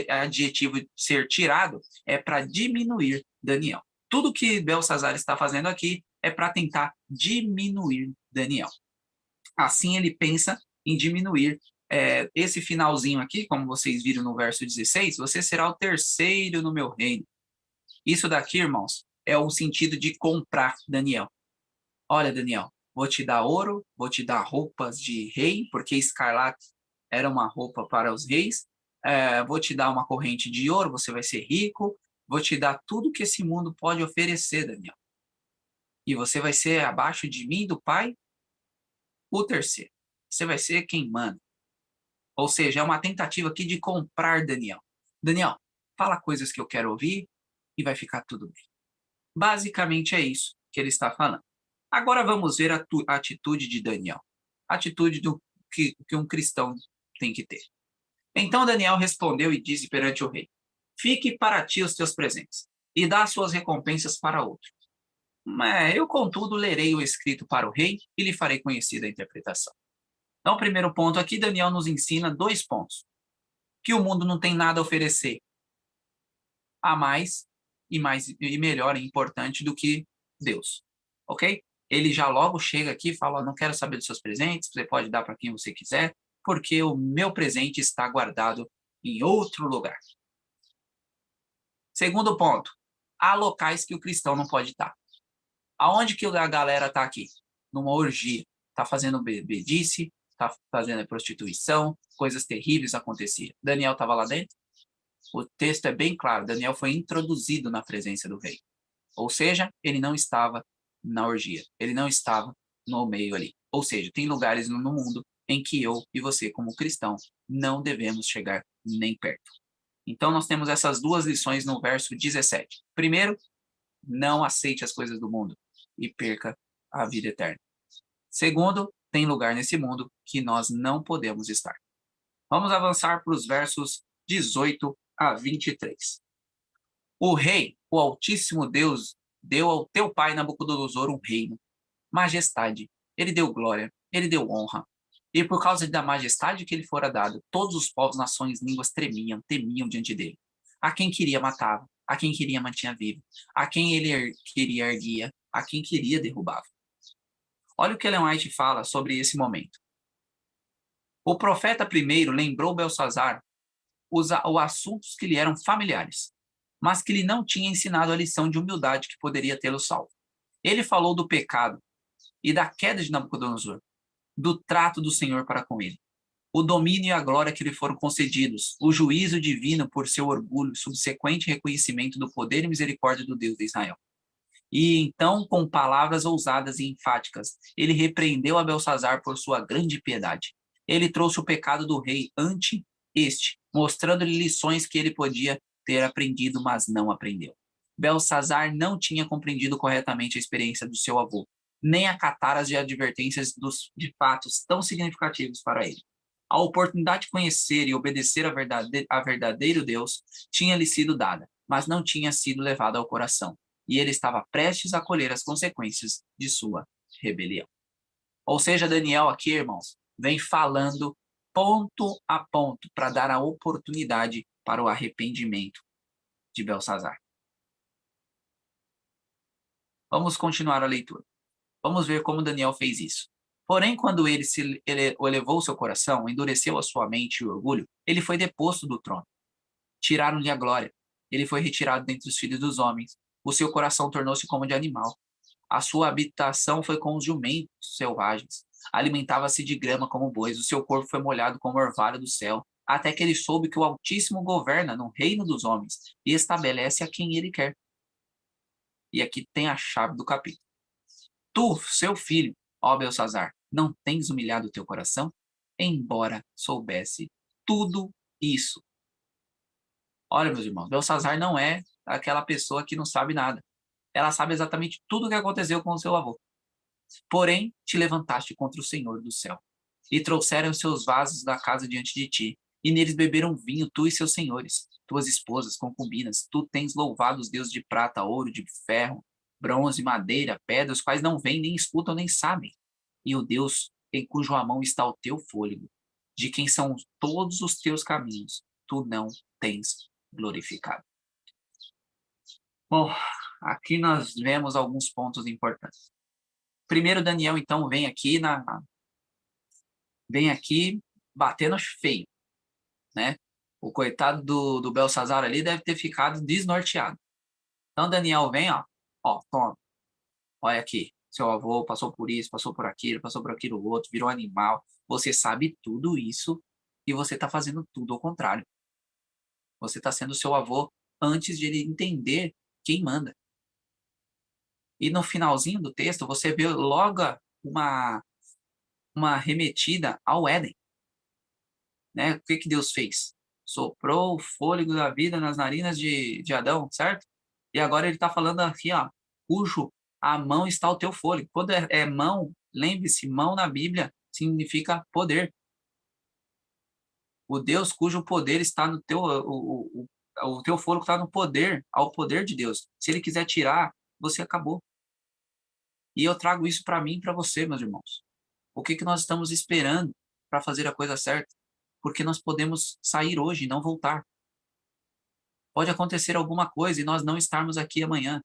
adjetivo ser tirado é para diminuir Daniel. Tudo que Belsazar está fazendo aqui é para tentar diminuir Daniel. Assim, ele pensa em diminuir esse finalzinho aqui, como vocês viram no verso 16, você será o terceiro no meu reino. Isso daqui, irmãos, é o sentido de comprar Daniel. Olha, Daniel, vou te dar ouro, vou te dar roupas de rei, porque escarlate era uma roupa para os reis. Vou te dar uma corrente de ouro, você vai ser rico. Vou te dar tudo que esse mundo pode oferecer, Daniel. E você vai ser abaixo de mim, do pai, o terceiro. Você vai ser quem manda. Ou seja, é uma tentativa aqui de comprar Daniel. Daniel, fala coisas que eu quero ouvir e vai ficar tudo bem. Basicamente é isso que ele está falando. Agora vamos ver a atitude de Daniel. A atitude que um cristão tem que ter. Então Daniel respondeu e disse perante o rei: fique para ti os teus presentes, e dá suas recompensas para outro. Eu, contudo, lerei o escrito para o rei e lhe farei conhecida a interpretação. Então, o primeiro ponto aqui, Daniel nos ensina 2 pontos. Que o mundo não tem nada a oferecer a mais e melhor e importante do que Deus. Ok? Ele já logo chega aqui e fala: não quero saber dos seus presentes, você pode dar para quem você quiser, porque o meu presente está guardado em outro lugar. Segundo ponto, há locais que o cristão não pode estar. Aonde que a galera está aqui? Numa orgia. Está fazendo bebedice, está fazendo prostituição, coisas terríveis aconteciam. Daniel estava lá dentro? O texto é bem claro, Daniel foi introduzido na presença do rei. Ou seja, ele não estava na orgia. Ele não estava no meio ali. Ou seja, tem lugares no mundo em que eu e você, como cristão, não devemos chegar nem perto. Então, nós temos essas duas lições no verso 17. Primeiro, não aceite as coisas do mundo e perca a vida eterna. Segundo, tem lugar nesse mundo que nós não podemos estar. Vamos avançar para os versos 18 a 23. O rei, o Altíssimo Deus, deu ao teu pai Nabucodonosor um reino, majestade, ele deu glória, ele deu honra. E por causa da majestade que lhe fora dado, todos os povos, nações, línguas tremiam, temiam diante dele. A quem queria matava, a quem queria mantinha vivo, a quem ele queria erguia, a quem queria derrubava. Olha o que Ellen White fala sobre esse momento. O profeta primeiro lembrou Belsazar os assuntos que lhe eram familiares, mas que lhe não tinha ensinado a lição de humildade que poderia tê-lo salvo. Ele falou do pecado e da queda de Nabucodonosor, do trato do Senhor para com ele, o domínio e a glória que lhe foram concedidos, o juízo divino por seu orgulho, subsequente reconhecimento do poder e misericórdia do Deus de Israel. E então, com palavras ousadas e enfáticas, ele repreendeu a Belsazar por sua grande piedade. Ele trouxe o pecado do rei ante este, mostrando-lhe lições que ele podia ter aprendido, mas não aprendeu. Belsazar não tinha compreendido corretamente a experiência do seu avô, nem acatar as advertências de fatos tão significativos para ele. A oportunidade de conhecer e obedecer a verdadeiro Deus tinha lhe sido dada, mas não tinha sido levada ao coração, e ele estava prestes a colher as consequências de sua rebelião. Ou seja, Daniel aqui, irmãos, vem falando ponto a ponto para dar a oportunidade para o arrependimento de Belsazar. Vamos continuar a leitura. Vamos ver como Daniel fez isso. Porém, quando ele elevou seu coração, endureceu a sua mente e o orgulho, ele foi deposto do trono. Tiraram-lhe a glória. Ele foi retirado dentre os filhos dos homens. O seu coração tornou-se como de animal. A sua habitação foi com os jumentos selvagens. Alimentava-se de grama como bois. O seu corpo foi molhado como orvalho do céu, até que ele soube que o Altíssimo governa no reino dos homens e estabelece a quem ele quer. E aqui tem a chave do capítulo. Tu, seu filho, ó Belsazar, não tens humilhado o teu coração? Embora soubesse tudo isso. Olha, meus irmãos, Belsazar não é aquela pessoa que não sabe nada. Ela sabe exatamente tudo o que aconteceu com o seu avô. Porém, te levantaste contra o Senhor do céu, e trouxeram os seus vasos da casa diante de ti, e neles beberam vinho, tu e seus senhores, tuas esposas, concubinas. Tu tens louvado os deuses de prata, ouro, de ferro, bronze, madeira, pedra, os quais não veem, nem escutam, nem sabem. E o Deus em cuja mão está o teu fôlego, de quem são todos os teus caminhos, tu não tens glorificado. Bom, aqui nós vemos alguns pontos importantes. Primeiro, Daniel, então, vem aqui batendo feio, né? O coitado do Belsazar ali deve ter ficado desnorteado. Então, Daniel vem, toma, olha aqui, seu avô passou por isso, passou por aquilo outro, virou animal. Você sabe tudo isso e você está fazendo tudo ao contrário. Você está sendo seu avô antes de ele entender quem manda. E no finalzinho do texto, você vê logo uma remetida ao Éden. Né? O que Deus fez? Soprou o fôlego da vida nas narinas de Adão, certo? E agora ele está falando aqui, cujo a mão está o teu fôlego. Quando é mão, lembre-se, mão na Bíblia significa poder. O Deus cujo poder está no teu, o teu fôlego está no poder, ao poder de Deus. Se ele quiser tirar, você acabou. E eu trago isso para mim e para você, meus irmãos. O que nós estamos esperando para fazer a coisa certa? Porque nós podemos sair hoje e não voltar. Pode acontecer alguma coisa e nós não estarmos aqui amanhã.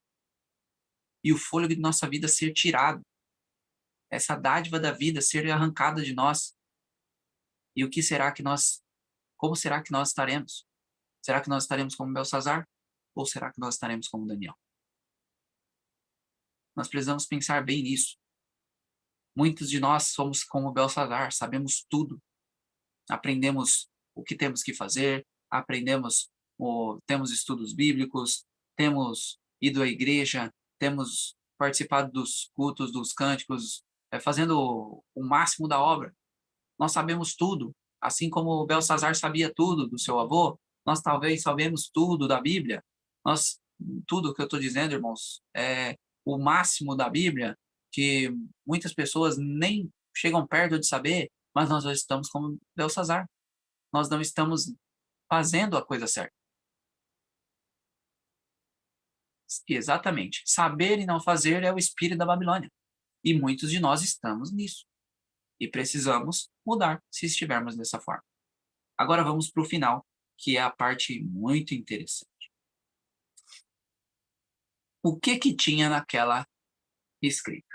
E o fôlego de nossa vida ser tirado. Essa dádiva da vida ser arrancada de nós. E o que será que como será que nós estaremos? Será que nós estaremos como Belsazar? Ou será que nós estaremos como Daniel? Nós precisamos pensar bem nisso. Muitos de nós somos como Belsazar, sabemos tudo. Aprendemos o que temos que fazer, temos estudos bíblicos, temos ido à igreja, temos participar dos cultos, dos cânticos, fazendo o máximo da obra. Nós sabemos tudo, assim como Belsazar sabia tudo do seu avô, nós talvez sabemos tudo da Bíblia. Tudo que eu estou dizendo, irmãos, é o máximo da Bíblia, que muitas pessoas nem chegam perto de saber, mas nós já estamos como Belsazar. Nós não estamos fazendo a coisa certa. Exatamente. Saber e não fazer é o espírito da Babilônia. E muitos de nós estamos nisso. E precisamos mudar se estivermos dessa forma. Agora vamos para o final, que é a parte muito interessante. O que tinha naquela escrita?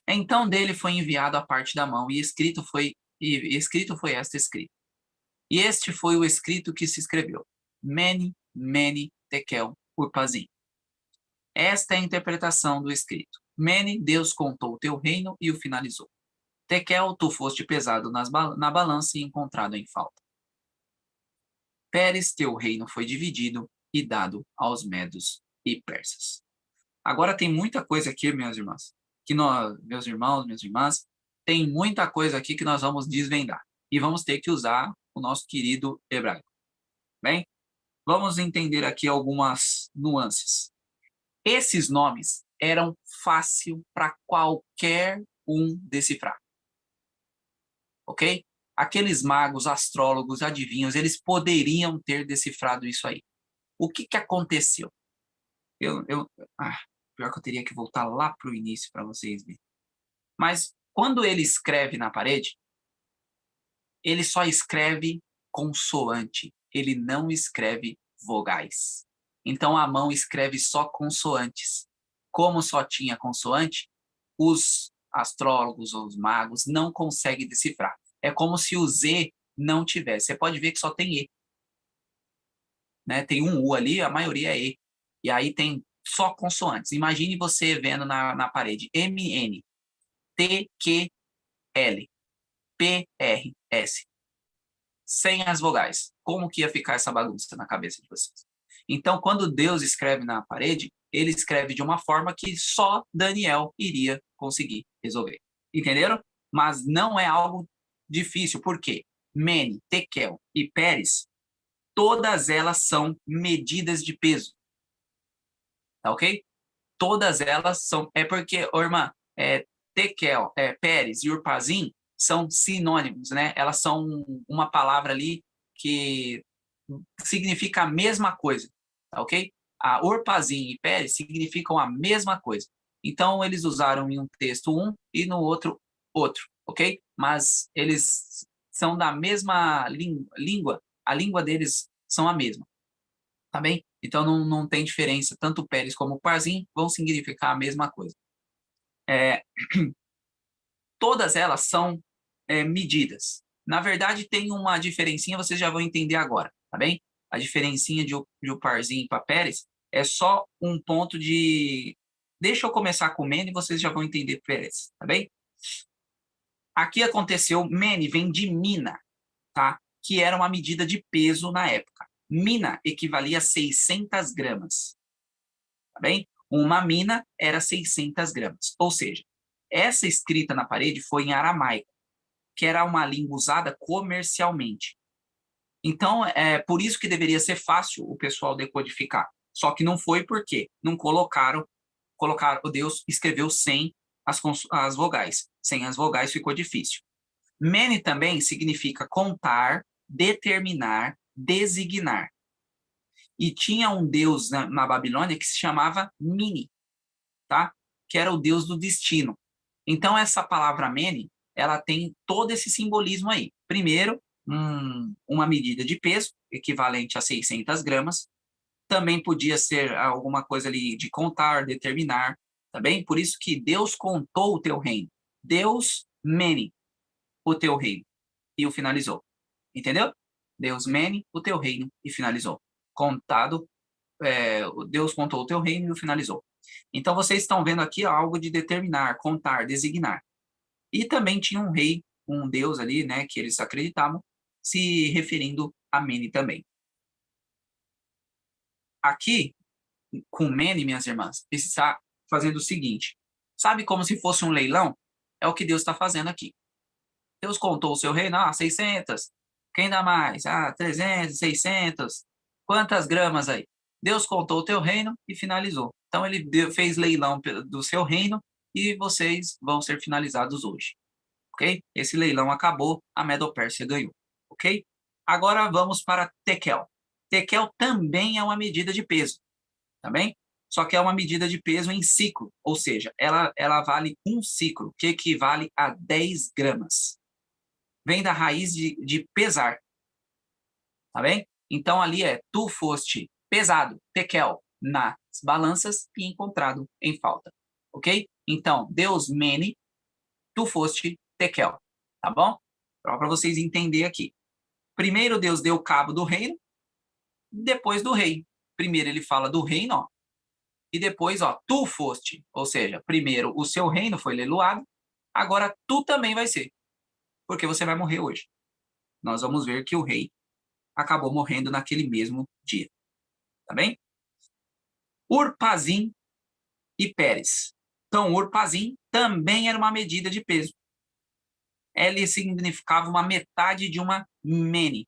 Então dele foi enviado a parte da mão, e escrito foi esta escrita. E este foi o escrito que se escreveu: Mene, Mene, Tekel, Urpazim. Esta é a interpretação do escrito. Mene, Deus contou o teu reino e o finalizou. Tekel, tu foste pesado na balança e encontrado em falta. Pérez, teu reino foi dividido e dado aos medos e persas. Agora tem muita coisa aqui, minhas irmãs, meus irmãos, minhas irmãs, tem muita coisa aqui que nós vamos desvendar. E vamos ter que usar o nosso querido hebraico. Bem, vamos entender aqui algumas nuances. Esses nomes eram fácil para qualquer um decifrar. Ok? Aqueles magos, astrólogos, adivinhos, poderiam ter decifrado isso aí. O que aconteceu? Pior que eu teria que voltar lá para o início para vocês verem. Mas quando ele escreve na parede, ele só escreve consoante. Ele não escreve vogais. Então a mão escreve só consoantes. Como só tinha consoante, os astrólogos ou os magos não conseguem decifrar. É como se o Z não tivesse. Você pode ver que só tem E. Né? Tem um U ali, a maioria é E. E aí tem só consoantes. Imagine você vendo na parede MN, TQL, PRS. Sem as vogais. Como que ia ficar essa bagunça na cabeça de vocês? Então, quando Deus escreve na parede, ele escreve de uma forma que só Daniel iria conseguir resolver. Entenderam? Mas não é algo difícil. Por quê? Mene, Tekel e Pérez, todas elas são medidas de peso. Tá ok? Todas elas são... É porque, irmã, Tekel, Pérez e Urpazim são sinônimos, né? Elas são uma palavra ali que significa a mesma coisa, tá ok? A Urpazim e Pérez significam a mesma coisa. Então, eles usaram em um texto um e no outro, ok? Mas eles são da mesma língua, a língua deles são a mesma, tá bem? Então, não tem diferença, tanto Pérez como Parzim vão significar a mesma coisa. Todas elas são medidas. Na verdade, tem uma diferencinha, vocês já vão entender agora, tá bem? A diferencinha de Uparzim para Pérez é só um ponto de... Deixa eu começar com Mene e vocês já vão entender Pérez, tá bem? Aqui aconteceu, Mene vem de mina, tá? Que era uma medida de peso na época. Mina equivalia a 600 gramas, tá bem? Uma mina era 600 gramas, ou seja, essa escrita na parede foi em aramaico, que era uma língua usada comercialmente. Então, é por isso que deveria ser fácil o pessoal decodificar. Só que não foi porque não colocaram, o Deus escreveu sem as vogais. Sem as vogais ficou difícil. Mene também significa contar, determinar, designar. E tinha um deus na Babilônia que se chamava Mini, tá? Que era o deus do destino. Então, essa palavra Mene, ela tem todo esse simbolismo aí. Primeiro, uma medida de peso, equivalente a 600 gramas. Também podia ser alguma coisa ali de contar, determinar, tá bem? Por isso que Deus contou o teu reino. Deus mene o teu reino e o finalizou. Entendeu? Deus mene o teu reino e finalizou. Deus contou o teu reino e o finalizou. Então, vocês estão vendo aqui algo de determinar, contar, designar. E também tinha um rei, um deus ali, né, que eles acreditavam, se referindo a Mene também. Aqui, com Mene, minhas irmãs, fazendo o seguinte. Sabe como se fosse um leilão? É o que Deus está fazendo aqui. Deus contou o seu reino, 600. Quem dá mais? 300, 600. Quantas gramas aí? Deus contou o teu reino e finalizou. Então, ele fez leilão do seu reino e vocês vão ser finalizados hoje. Ok? Esse leilão acabou, a Medo-Pérsia ganhou. Ok? Agora vamos para Tekel. Tekel também é uma medida de peso. Tá bem? Só que é uma medida de peso em ciclo, ou seja, ela vale um ciclo, que equivale a 10 gramas. Vem da raiz de pesar, tá bem? Então ali tu foste pesado, tekel, nas balanças e encontrado em falta, ok? Então, Deus mene, tu foste tekel, tá bom? Para vocês entenderem aqui. Primeiro Deus deu cabo do reino, depois do rei. Primeiro ele fala do reino, ó, e depois, tu foste, ou seja, primeiro o seu reino foi leiloado, agora tu também vai ser, porque você vai morrer hoje. Nós vamos ver que o rei acabou morrendo naquele mesmo dia, tá bem? Urpazim e Pérez. Então, Urpazim também era uma medida de peso. Ele significava uma metade de uma mene,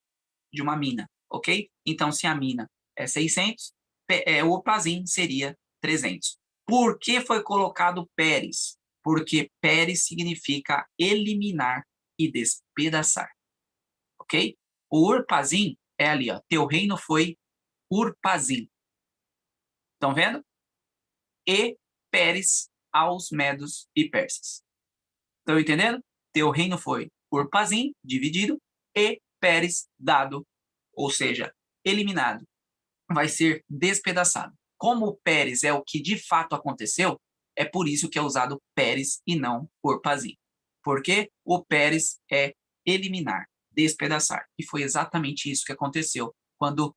de uma mina, ok? Então, se a mina é 600, o Urpazim seria 300. Por que foi colocado Pérez? Porque Pérez significa eliminar e despedaçar, ok? O Urpazim é ali, teu reino foi Urpazim. Estão vendo? E Pérez aos medos e persas. Estão entendendo? Teu reino foi Urpazim, dividido, e Pérez dado, ou seja, eliminado. Vai ser despedaçado. Como o Pérez é o que de fato aconteceu, é por isso que é usado Pérez e não Urpazim. Porque o Pérez é eliminar, despedaçar. E foi exatamente isso que aconteceu quando,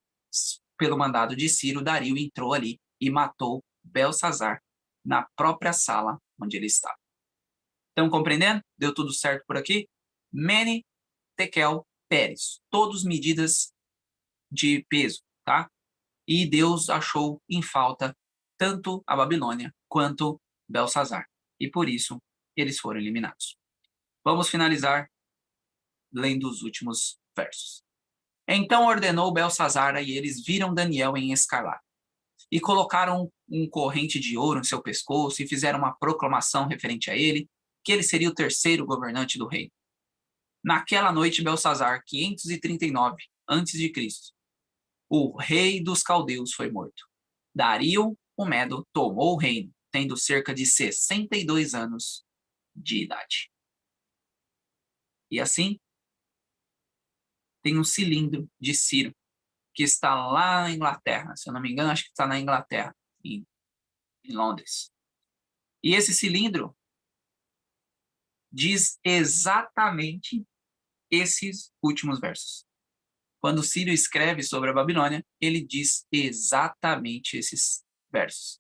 pelo mandado de Ciro, Dario entrou ali e matou Belsazar na própria sala onde ele estava. Estão compreendendo? Deu tudo certo por aqui? Mene, Tekel, Pérez. Todos medidas de peso, tá? E Deus achou em falta tanto a Babilônia quanto Belsazar. E por isso eles foram eliminados. Vamos finalizar lendo os últimos versos. Então ordenou Belsazar e eles viram Daniel em escarlate. E colocaram um corrente de ouro em seu pescoço e fizeram uma proclamação referente a ele, que ele seria o terceiro governante do reino. Naquela noite, Belsazar, 539 a.C., o rei dos caldeus foi morto. Dario, o Medo, tomou o reino, tendo cerca de 62 anos de idade. E assim, tem um cilindro de Ciro, que está lá na Inglaterra. Se eu não me engano, acho que está na Inglaterra, em Londres. E esse cilindro diz exatamente esses últimos versos. Quando Ciro escreve sobre a Babilônia, ele diz exatamente esses versos.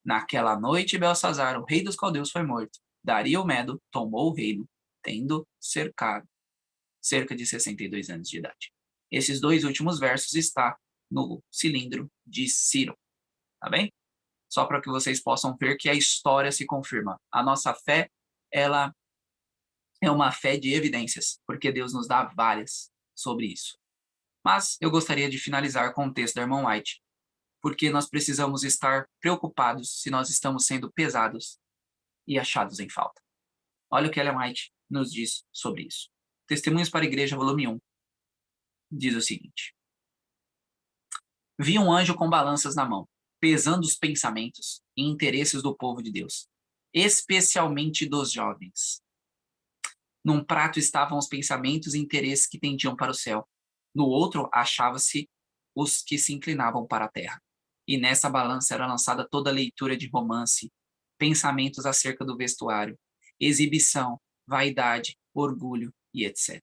Naquela noite, Belsazar, o rei dos caldeus, foi morto. Dario o Medo tomou o reino, tendo cercado cerca de 62 anos de idade. Esses dois últimos versos estão no cilindro de Ciro, tá bem? Só para que vocês possam ver que a história se confirma. A nossa fé, ela é uma fé de evidências, porque Deus nos dá várias sobre isso. Mas eu gostaria de finalizar com o texto da irmã White, porque nós precisamos estar preocupados se nós estamos sendo pesados e achados em falta. Olha o que Ellen White nos diz sobre isso. Testemunhos para a Igreja, volume 1, diz o seguinte: vi um anjo com balanças na mão, pesando os pensamentos e interesses do povo de Deus, especialmente dos jovens. Num prato estavam os pensamentos e interesses que tendiam para o céu. No outro achava-se os que se inclinavam para a terra. E nessa balança era lançada toda a leitura de romance, pensamentos acerca do vestuário, exibição, vaidade, orgulho e etc.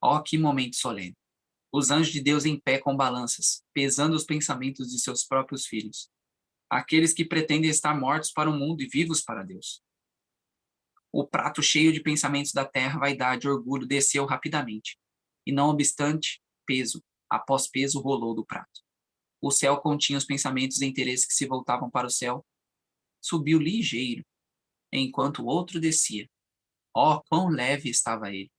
Ó, que momento solene! Os anjos de Deus em pé com balanças, pesando os pensamentos de seus próprios filhos, aqueles que pretendem estar mortos para o mundo e vivos para Deus. O prato cheio de pensamentos da terra, vaidade e orgulho desceu rapidamente, e não obstante, peso após peso rolou do prato. O céu continha os pensamentos e interesses que se voltavam para o céu, subiu ligeiro, enquanto o outro descia. Oh, quão leve estava ele!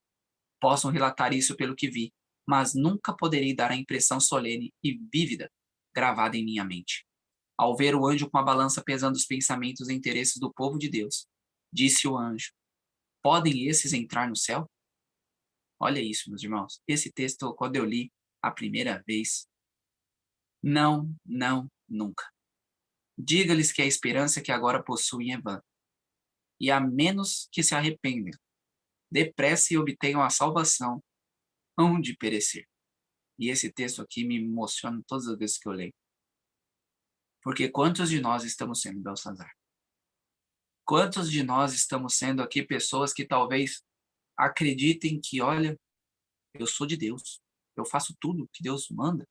Posso relatar isso pelo que vi, mas nunca poderei dar a impressão solene e vívida gravada em minha mente. Ao ver o anjo com a balança pesando os pensamentos e interesses do povo de Deus, disse o anjo: podem esses entrar no céu? Olha isso, meus irmãos. Esse texto, quando eu li a primeira vez, não, não, nunca. Diga-lhes que a esperança que agora possuem é vã, e a menos que se arrependam, depressa e obtenham a salvação, hão de perecer. E esse texto aqui me emociona todas as vezes que eu leio. Porque quantos de nós estamos sendo Belsazar? Quantos de nós estamos sendo aqui pessoas que talvez acreditem que, olha, eu sou de Deus, eu faço tudo que Deus manda,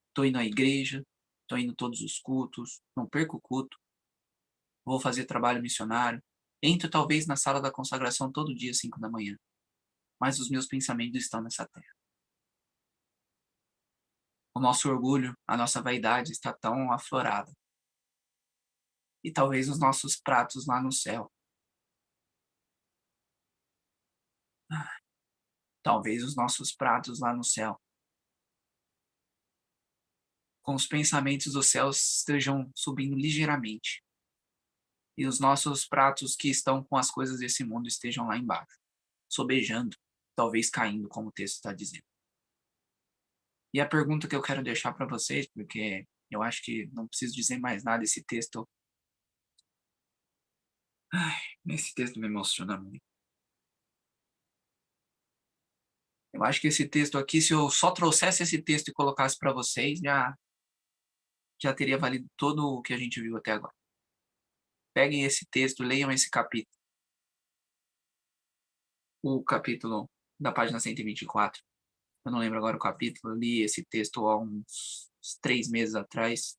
estou indo à igreja, estou indo todos os cultos, não perco o culto, vou fazer trabalho missionário, entro talvez na sala da consagração todo dia às 5 da manhã, mas os meus pensamentos estão nessa terra. O nosso orgulho, a nossa vaidade está tão aflorada. E talvez os nossos pratos lá no céu. Talvez os nossos pratos lá no céu, com os pensamentos dos céus, estejam subindo ligeiramente. E os nossos pratos que estão com as coisas desse mundo estejam lá embaixo, sobejando, talvez caindo, como o texto está dizendo. E a pergunta que eu quero deixar para vocês, porque eu acho que não preciso dizer mais nada, esse texto me emociona muito. Eu acho que esse texto aqui, se eu só trouxesse esse texto e colocasse para vocês, já teria valido todo o que a gente viu até agora. Peguem esse texto, leiam esse capítulo. O capítulo da página 124. Eu não lembro agora o capítulo. Eu li esse texto há uns 3 meses atrás,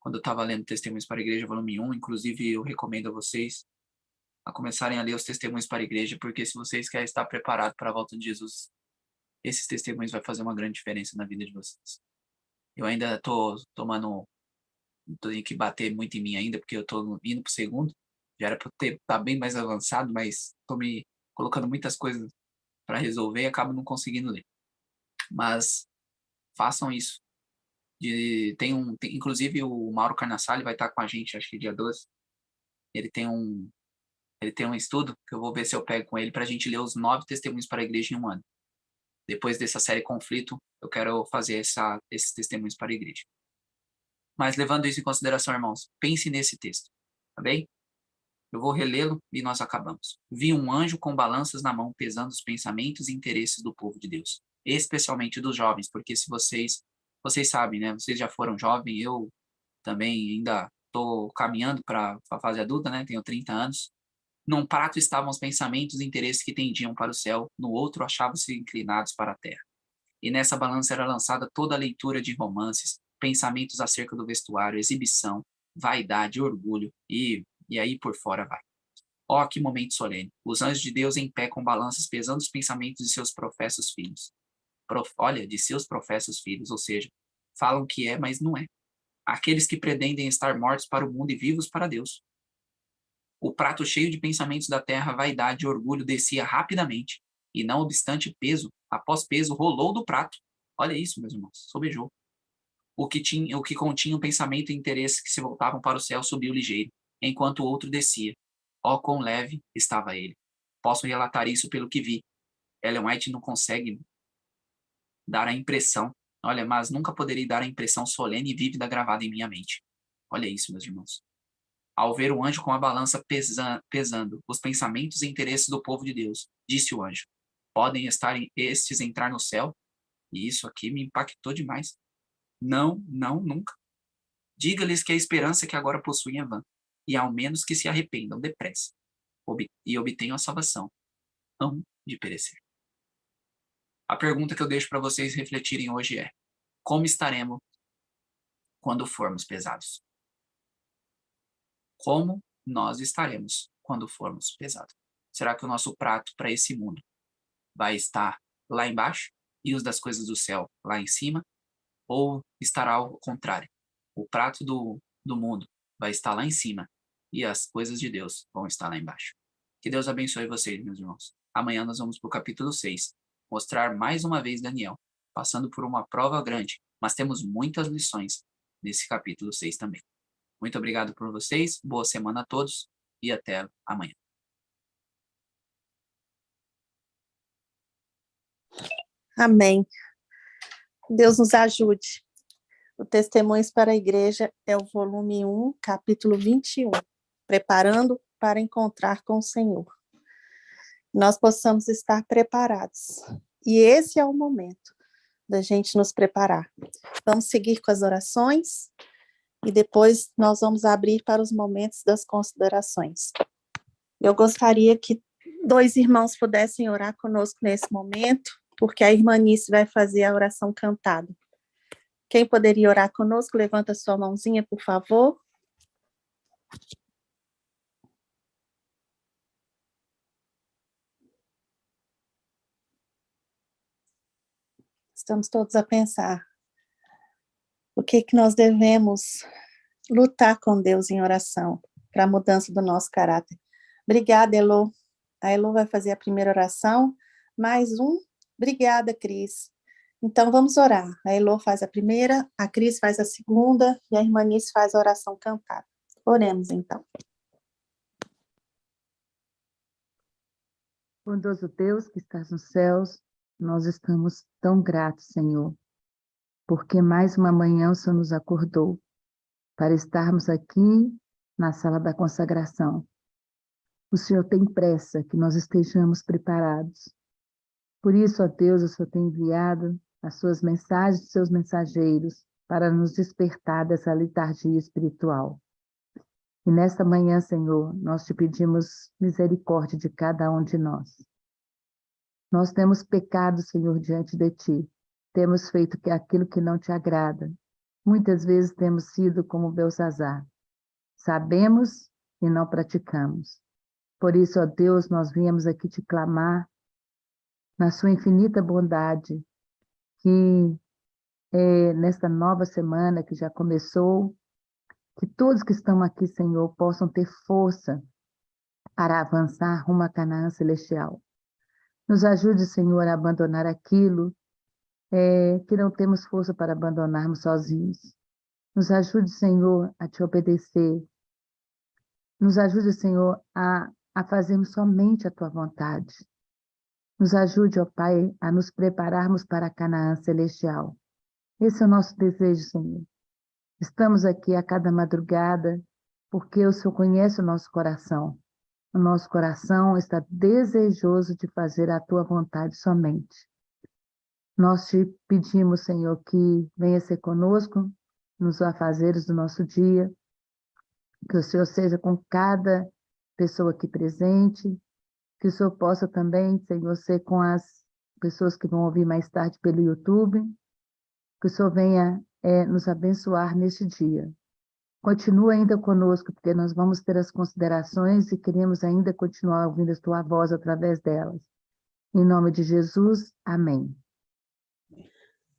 quando eu estava lendo Testemunhos para a Igreja, volume 1. Inclusive, eu recomendo a vocês a começarem a ler os Testemunhos para a Igreja, porque se vocês querem estar preparados para a volta de Jesus, esses testemunhos vão fazer uma grande diferença na vida de vocês. Eu ainda estou tomando, tenho que bater muito em mim ainda, porque eu estou indo para o segundo. Já era para estar bem mais avançado, mas estou me colocando muitas coisas para resolver e acabo não conseguindo ler. Mas façam isso. Inclusive o Mauro Carnassali vai estar com a gente, acho que dia 12. Ele tem um estudo que eu vou ver se eu pego com ele para a gente ler os 9 testemunhos para a igreja em um ano. Depois dessa série Conflito, eu quero fazer esses testemunhos para a igreja. Mas levando isso em consideração, irmãos, pense nesse texto, tá bem? Eu vou relê-lo e nós acabamos. Vi um anjo com balanças na mão pesando os pensamentos e interesses do povo de Deus, especialmente dos jovens, porque se vocês sabem, né? Vocês já foram jovens, eu também ainda estou caminhando para a fase adulta, né? Tenho 30 anos. Num prato estavam os pensamentos e interesses que tendiam para o céu, no outro achavam-se inclinados para a terra. E nessa balança era lançada toda a leitura de romances, pensamentos acerca do vestuário, exibição, vaidade, orgulho e aí por fora vai. Ó, que momento solene! Os anjos de Deus em pé com balanças pesando os pensamentos de seus professos filhos. De seus professos filhos, ou seja, falam que é, mas não é. Aqueles que pretendem estar mortos para o mundo e vivos para Deus. O prato cheio de pensamentos da terra, vaidade e orgulho descia rapidamente, e não obstante peso, após peso, rolou do prato. Olha isso, meus irmãos, sobejou. O que continha um pensamento e interesse que se voltavam para o céu subiu ligeiro, enquanto o outro descia. Ó, quão leve estava ele. Posso relatar isso pelo que vi. Ellen White não consegue dar a impressão, olha, mas nunca poderei dar a impressão solene e vívida gravada em minha mente. Olha isso, meus irmãos. Ao ver o anjo com a balança pesando os pensamentos e interesses do povo de Deus, disse o anjo: podem estes entrar no céu? E isso aqui me impactou demais. Não, não, nunca. Diga-lhes que a esperança que agora possuem é vã, e ao menos que se arrependam depressa, e obtenham a salvação, hão de perecer. A pergunta que eu deixo para vocês refletirem hoje é: como estaremos quando formos pesados? Como nós estaremos quando formos pesados? Será que o nosso prato para esse mundo vai estar lá embaixo e os das coisas do céu lá em cima? Ou estará ao contrário? O prato do mundo vai estar lá em cima e as coisas de Deus vão estar lá embaixo. Que Deus abençoe vocês, meus irmãos. Amanhã nós vamos para o capítulo 6, mostrar mais uma vez Daniel, passando por uma prova grande, mas temos muitas lições nesse capítulo 6 também. Muito obrigado por vocês, boa semana a todos e até amanhã. Amém. Deus nos ajude. O Testemunhos para a Igreja é o volume 1, capítulo 21, preparando para encontrar com o Senhor. Nós possamos estar preparados. E esse é o momento da gente nos preparar. Vamos seguir com as orações e depois nós vamos abrir para os momentos das considerações. Eu gostaria que 2 irmãos pudessem orar conosco nesse momento, porque a irmã Nice vai fazer a oração cantada. Quem poderia orar conosco, levanta sua mãozinha, por favor. Estamos todos a pensar o que nós devemos lutar com Deus em oração para a mudança do nosso caráter. Obrigada, Elô. A Elô vai fazer a primeira oração, mais um. Obrigada, Cris. Então, vamos orar. A Elô faz a primeira, a Cris faz a segunda e a irmã Nice faz a oração cantada. Oremos, então. Bondoso Deus que estás nos céus, nós estamos tão gratos, Senhor, porque mais uma manhã o Senhor nos acordou para estarmos aqui na sala da consagração. O Senhor tem pressa que nós estejamos preparados. Por isso, ó Deus, o Senhor tem enviado as suas mensagens, os seus mensageiros, para nos despertar dessa letargia espiritual. E nesta manhã, Senhor, nós te pedimos misericórdia de cada um de nós. Nós temos pecado, Senhor, diante de ti. Temos feito aquilo que não te agrada. Muitas vezes temos sido como Belsazar. Sabemos e não praticamos. Por isso, ó Deus, nós viemos aqui te clamar na sua infinita bondade, que nesta nova semana que já começou, que todos que estão aqui, Senhor, possam ter força para avançar rumo a Canaã celestial. Nos ajude, Senhor, a abandonar aquilo que não temos força para abandonarmos sozinhos. Nos ajude, Senhor, a te obedecer. Nos ajude, Senhor, a fazermos somente a tua vontade. Nos ajude, ó Pai, a nos prepararmos para a Canaã celestial. Esse é o nosso desejo, Senhor. Estamos aqui a cada madrugada porque o Senhor conhece o nosso coração. O nosso coração está desejoso de fazer a tua vontade somente. Nós te pedimos, Senhor, que venha ser conosco nos afazeres do nosso dia, que o Senhor seja com cada pessoa aqui presente, que o Senhor possa também, Senhor, ser com as pessoas que vão ouvir mais tarde pelo YouTube, que o Senhor venha nos abençoar neste dia. Continua ainda conosco, porque nós vamos ter as considerações e queremos ainda continuar ouvindo a tua voz através delas. Em nome de Jesus, amém.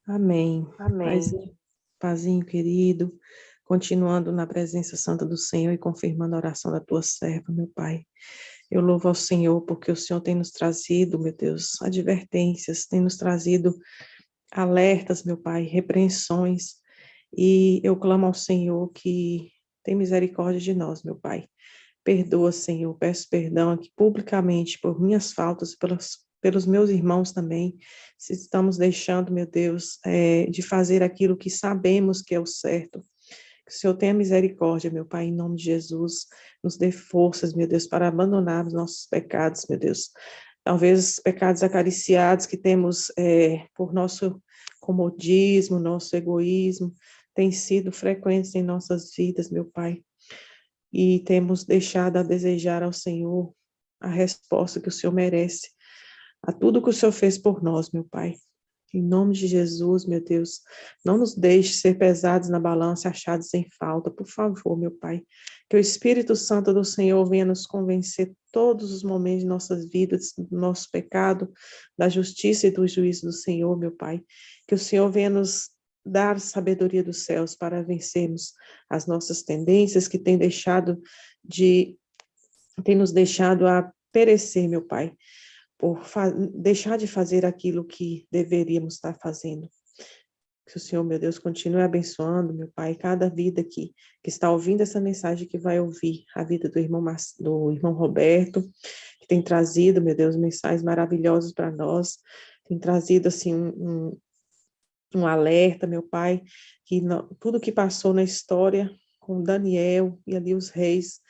Amém. Amém. Pazinho querido, continuando na presença santa do Senhor e confirmando a oração da tua serva, meu Pai. Eu louvo ao Senhor porque o Senhor tem nos trazido, meu Deus, advertências, tem nos trazido alertas, meu Pai, repreensões, e eu clamo ao Senhor que tem misericórdia de nós, meu Pai. Perdoa, Senhor, peço perdão aqui publicamente por minhas faltas e pelos meus irmãos também, se estamos deixando, meu Deus, de fazer aquilo que sabemos que é o certo. Que o Senhor tenha misericórdia, meu Pai, em nome de Jesus, nos dê forças, meu Deus, para abandonar os nossos pecados, meu Deus. Talvez pecados acariciados que temos por nosso comodismo, nosso egoísmo, têm sido frequentes em nossas vidas, meu Pai. E temos deixado a desejar ao Senhor a resposta que o Senhor merece a tudo que o Senhor fez por nós, meu Pai. Em nome de Jesus, meu Deus, não nos deixe ser pesados na balança, achados em falta, por favor, meu Pai. Que o Espírito Santo do Senhor venha nos convencer todos os momentos de nossas vidas, do nosso pecado, da justiça e do juízo do Senhor, meu Pai. Que o Senhor venha nos dar sabedoria dos céus para vencermos as nossas tendências que têm deixado tem nos deixado a perecer, meu Pai, por deixar de fazer aquilo que deveríamos estar fazendo. Que o Senhor, meu Deus, continue abençoando, meu Pai, cada vida que está ouvindo essa mensagem, que vai ouvir a vida do irmão Roberto, que tem trazido, meu Deus, mensagens maravilhosas para nós, tem trazido, assim, um alerta, meu Pai, que tudo que passou na história com Daniel e ali os reis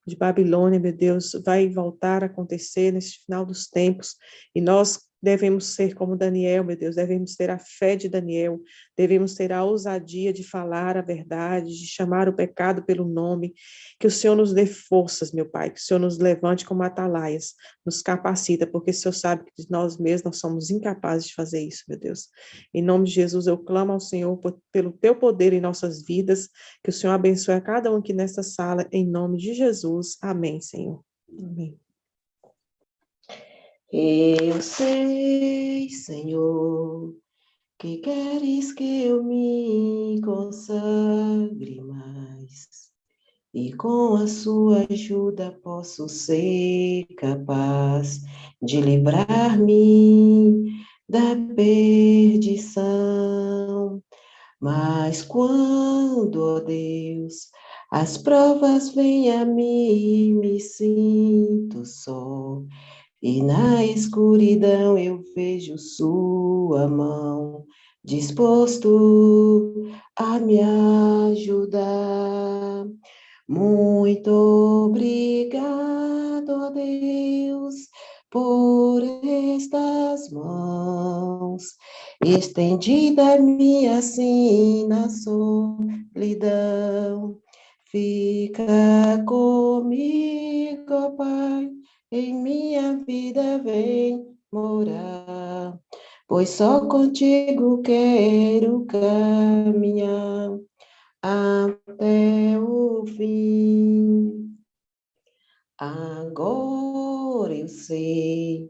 de Babilônia, meu Deus, vai voltar a acontecer nesse final dos tempos, e nós devemos ser como Daniel, meu Deus, devemos ter a fé de Daniel, devemos ter a ousadia de falar a verdade, de chamar o pecado pelo nome, que o Senhor nos dê forças, meu Pai, que o Senhor nos levante como atalaias, nos capacita, porque o Senhor sabe que de nós mesmos nós somos incapazes de fazer isso, meu Deus. Em nome de Jesus, eu clamo ao Senhor pelo teu poder em nossas vidas, que o Senhor abençoe a cada um aqui nesta sala, em nome de Jesus. Amém, Senhor. Amém. Eu sei, Senhor, que queres que eu me consagre mais, e com a sua ajuda posso ser capaz de livrar-me da perdição. Mas quando, ó Deus, as provas vêm a mim, me sinto só, e na escuridão eu vejo sua mão, disposto a me ajudar. Muito obrigado, ó Deus, por estas mãos, estendida-me assim na solidão. Fica comigo, ó Pai, em minha vida vem morar, pois só contigo quero caminhar até o fim. Agora eu sei,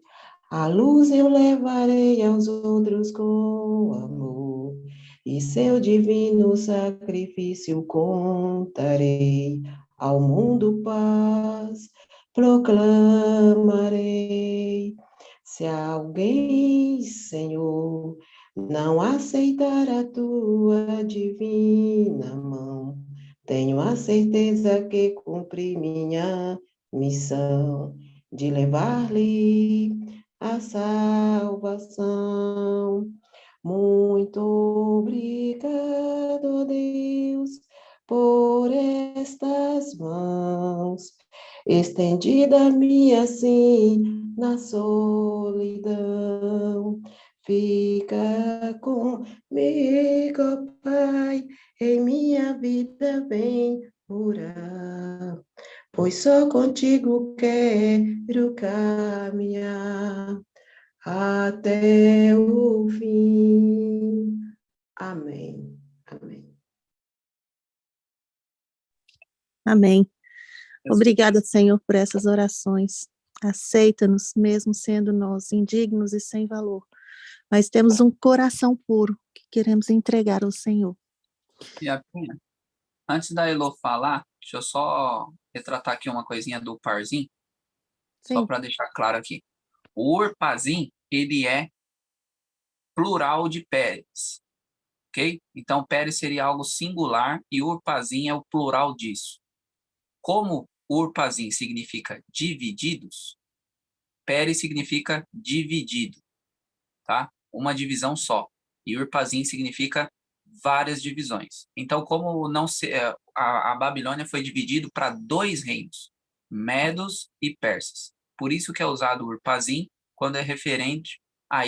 a luz eu levarei aos outros com amor, e seu divino sacrifício contarei, ao mundo paz proclamarei. Se alguém, Senhor, não aceitar a tua divina mão, tenho a certeza que cumpri minha missão de levar-lhe a salvação. Muito obrigado, Deus, por estas mãos, estendida-me assim na solidão. Fica comigo, Pai, em minha vida vem morar, pois só contigo quero caminhar até o fim. Amém. Amém. Amém. Obrigada, Senhor, por essas orações. Aceita-nos, mesmo sendo nós indignos e sem valor, mas temos um coração puro que queremos entregar ao Senhor. E a Pinha, antes da Elo falar, deixa eu só retratar aqui uma coisinha do Parzinho, só para deixar claro aqui. O Orpazim, ele é plural de Pérez, ok? Então, Pérez seria algo singular e Orpazim é o plural disso. Como Orpazim significa divididos, Pérez significa dividido, tá? Uma divisão só. E Orpazim significa várias divisões. Então, como não se, a Babilônia foi dividido para 2 reinos, Medos e Persas. Por isso que é usado o Urpazim quando é referente a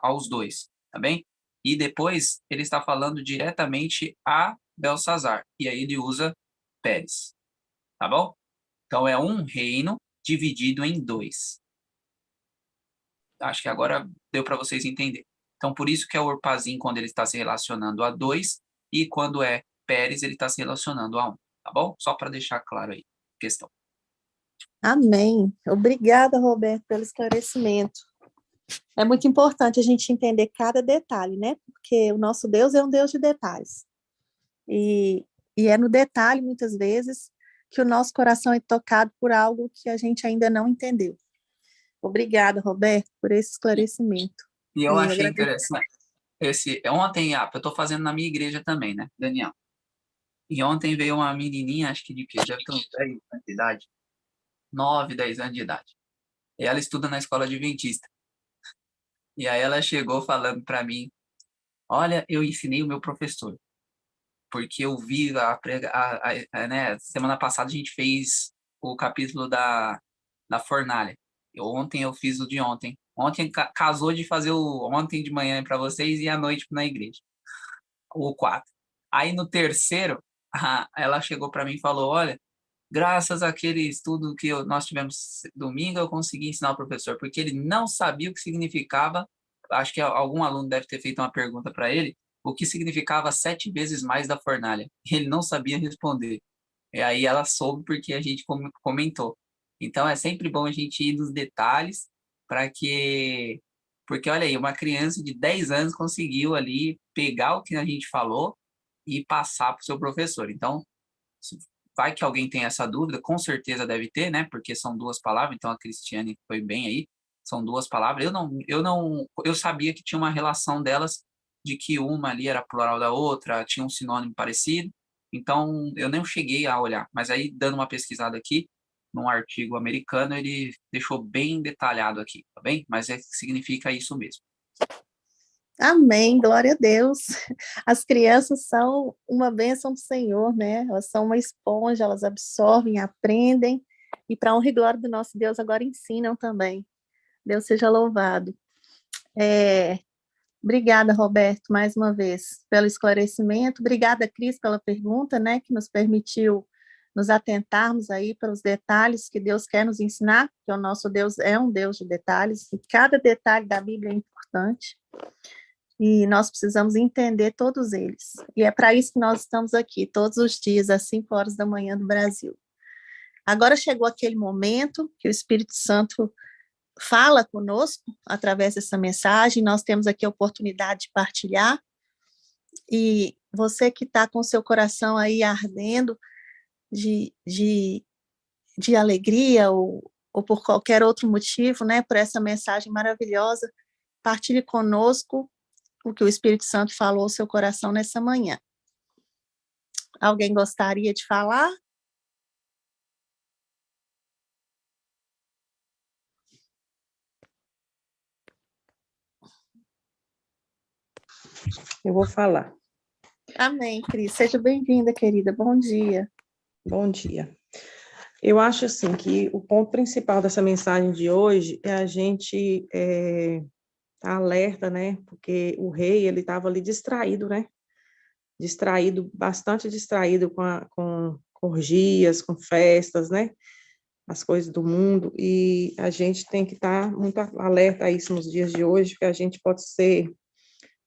aos 2, tá bem? E depois ele está falando diretamente a Belsazar, e aí ele usa Pérez, tá bom? Então é um reino dividido em 2. Acho que agora deu para vocês entenderem. Então, por isso que é o Orpazim quando ele está se relacionando a 2, e quando é Pérez, ele está se relacionando a 1, tá bom? Só para deixar claro aí a questão. Amém. Obrigada, Roberto, pelo esclarecimento. É muito importante a gente entender cada detalhe, né? Porque o nosso Deus é um Deus de detalhes. E é no detalhe, muitas vezes, que o nosso coração é tocado por algo que a gente ainda não entendeu. Obrigada, Roberto, por esse esclarecimento. E eu E achei agradeço. interessante. Ontem, eu estou fazendo na minha igreja também, né, Daniel? E ontem veio uma menininha, acho que de que deve ter uns 10 anos de idade, 9, 10 anos de idade. E ela estuda na escola adventista. E aí ela chegou falando para mim, olha, eu ensinei o meu professor, porque eu vi né, semana passada a gente fez o capítulo da fornalha. Ontem eu fiz o de ontem. Ontem casou de fazer o ontem de manhã para vocês e à noite na igreja. O 4. Aí no terceiro, ela chegou para mim e falou, olha, graças àquele estudo que nós tivemos domingo, eu consegui ensinar o professor, porque ele não sabia o que significava, acho que algum aluno deve ter feito uma pergunta para ele, o que significava 7 vezes mais da fornalha. Ele não sabia responder. E aí ela soube porque a gente comentou. Então é sempre bom a gente ir nos detalhes para que... Porque olha aí, uma criança de 10 anos conseguiu ali pegar o que a gente falou e passar para o seu professor. Então, vai que alguém tem essa dúvida, com certeza deve ter, né? Porque são 2 palavras, então a Cristiane foi bem aí, são 2 palavras. Eu sabia que tinha uma relação delas, de que uma ali era plural da outra, tinha um sinônimo parecido, então eu nem cheguei a olhar. Mas aí, dando uma pesquisada aqui, num artigo americano, ele deixou bem detalhado aqui, tá bem? Mas significa isso mesmo. Amém, glória a Deus. As crianças são uma bênção do Senhor, né? Elas são uma esponja, elas absorvem, aprendem, e para honra e glória do nosso Deus, agora ensinam também. Deus seja louvado. Obrigada, Roberto, mais uma vez, pelo esclarecimento. Obrigada, Cris, pela pergunta, né, que nos permitiu nos atentarmos aí pelos detalhes que Deus quer nos ensinar, porque o nosso Deus é um Deus de detalhes, e cada detalhe da Bíblia é importante. E nós precisamos entender todos eles. E é para isso que nós estamos aqui, todos os dias, às 5 horas da manhã do Brasil. Agora chegou aquele momento que o Espírito Santo fala conosco através dessa mensagem, nós temos aqui a oportunidade de partilhar, e você que está com seu coração aí ardendo de alegria ou por qualquer outro motivo, né, por essa mensagem maravilhosa, partilhe conosco o que o Espírito Santo falou ao seu coração nessa manhã. Alguém gostaria de falar? Eu vou falar. Amém, Cris. Seja bem-vinda, querida. Bom dia. Bom dia. Eu acho, assim, que o ponto principal dessa mensagem de hoje é a gente tá alerta, né? Porque o rei, ele estava ali distraído, né? Bastante distraído com orgias, com festas, né? As coisas do mundo, e a gente tem que estar muito alerta a isso nos dias de hoje, porque a gente pode ser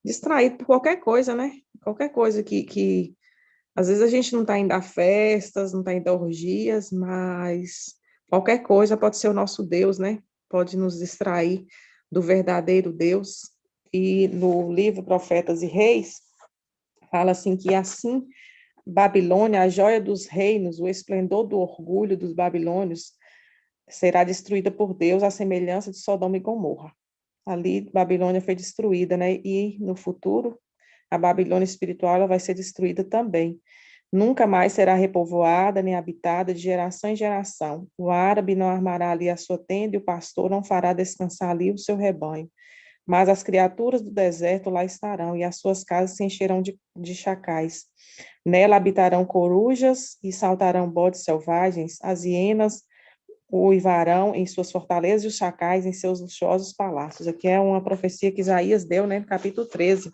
distraído por qualquer coisa, né? Qualquer coisa que às vezes a gente não está indo a festas, não está indo a orgias, mas qualquer coisa pode ser o nosso Deus, né? Pode nos distrair do verdadeiro Deus. E no livro Profetas e Reis, fala assim que assim Babilônia, a joia dos reinos, o esplendor do orgulho dos babilônios, será destruída por Deus à semelhança de Sodoma e Gomorra. Ali Babilônia foi destruída, né? E no futuro a Babilônia espiritual ela vai ser destruída também. Nunca mais será repovoada nem habitada de geração em geração. O árabe não armará ali a sua tenda e o pastor não fará descansar ali o seu rebanho. Mas as criaturas do deserto lá estarão e as suas casas se encherão de chacais. Nela habitarão corujas e saltarão bodes selvagens, as hienas uivarão em suas fortalezas e os chacais em seus luxuosos palácios. Aqui é uma profecia que Isaías deu, né, no capítulo 13,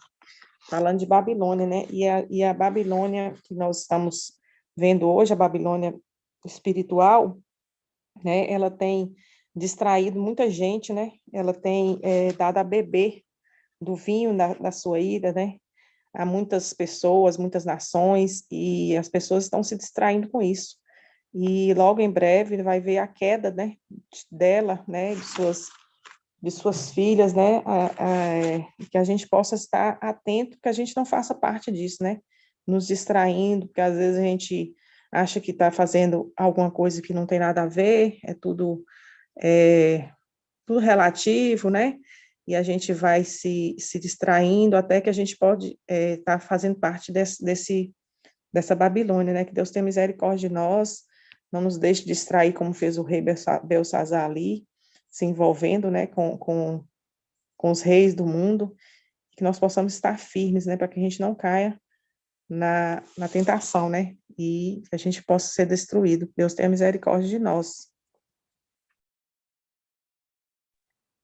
falando de Babilônia, né, e a Babilônia que nós estamos vendo hoje, a Babilônia espiritual, né, ela tem distraído muita gente, né, ela tem dado a beber do vinho da sua ira, né, a muitas pessoas, muitas nações, e as pessoas estão se distraindo com isso. E logo em breve vai ver a queda, né, dela, né, de suas filhas, né, que a gente possa estar atento, que a gente não faça parte disso, né, nos distraindo, porque às vezes acha que está fazendo alguma coisa que não tem nada a ver, tudo relativo, né? E a gente vai se distraindo até que a gente pode estar fazendo parte dessa Babilônia, né? Que Deus tenha misericórdia de nós, não nos deixe distrair como fez o rei Belsazar ali, se envolvendo, né, com os reis do mundo, que nós possamos estar firmes, né, para que a gente não caia na tentação, né, e a gente possa ser destruído. Deus tenha misericórdia de nós.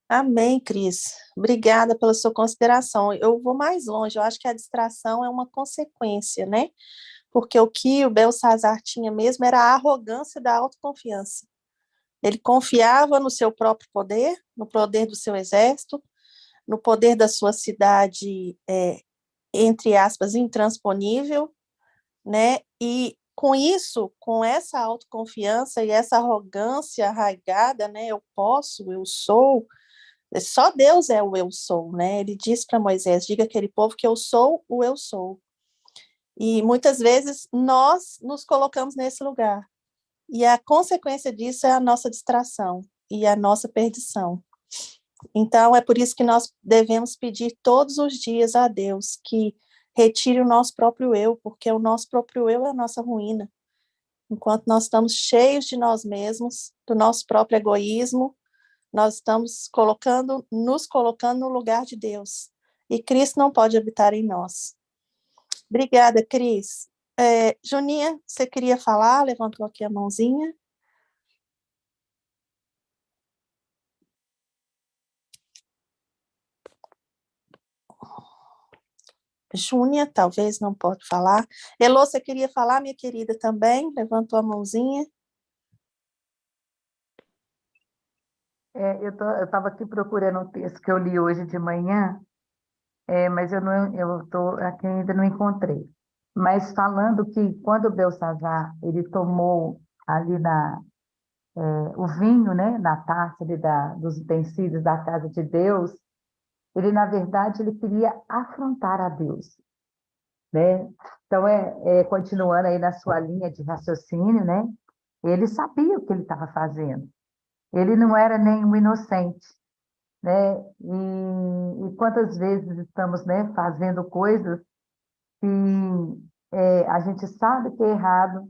Amém, Cris. Obrigada pela sua consideração. Eu vou mais longe, eu acho que a distração é uma consequência, né? Porque o que o Belsazar tinha mesmo era a arrogância da autoconfiança. Ele confiava no seu próprio poder, no poder do seu exército, no poder da sua cidade, entre aspas, intransponível, né? E com isso, com essa autoconfiança e essa arrogância arraigada, né? Eu posso, eu sou. Só Deus é o eu sou, né? Ele diz para Moisés: diga àquele povo que eu sou o eu sou. E muitas vezes nós nos colocamos nesse lugar. E a consequência disso é a nossa distração e a nossa perdição. Então, é por isso que nós devemos pedir todos os dias a Deus que retire o nosso próprio eu, porque o nosso próprio eu é a nossa ruína. Enquanto nós estamos cheios de nós mesmos, do nosso próprio egoísmo, nós estamos nos colocando no lugar de Deus. E Cristo não pode habitar em nós. Obrigada, Cris. Juninha, você queria falar? Levantou aqui a mãozinha. Júnia, talvez não pode falar. Elô, você queria falar, minha querida, também? Levantou a mãozinha. Eu estava aqui procurando um texto que eu li hoje de manhã, mas aqui ainda não encontrei. Mas falando que quando Belsazar ele tomou ali o vinho, né, na taça ali dos utensílios da casa de Deus, ele na verdade ele queria afrontar a Deus, né? Então continuando aí na sua linha de raciocínio, né? Ele sabia o que ele estava fazendo. Ele não era nenhum inocente, né? E quantas vezes estamos, né, fazendo coisas que a gente sabe que é errado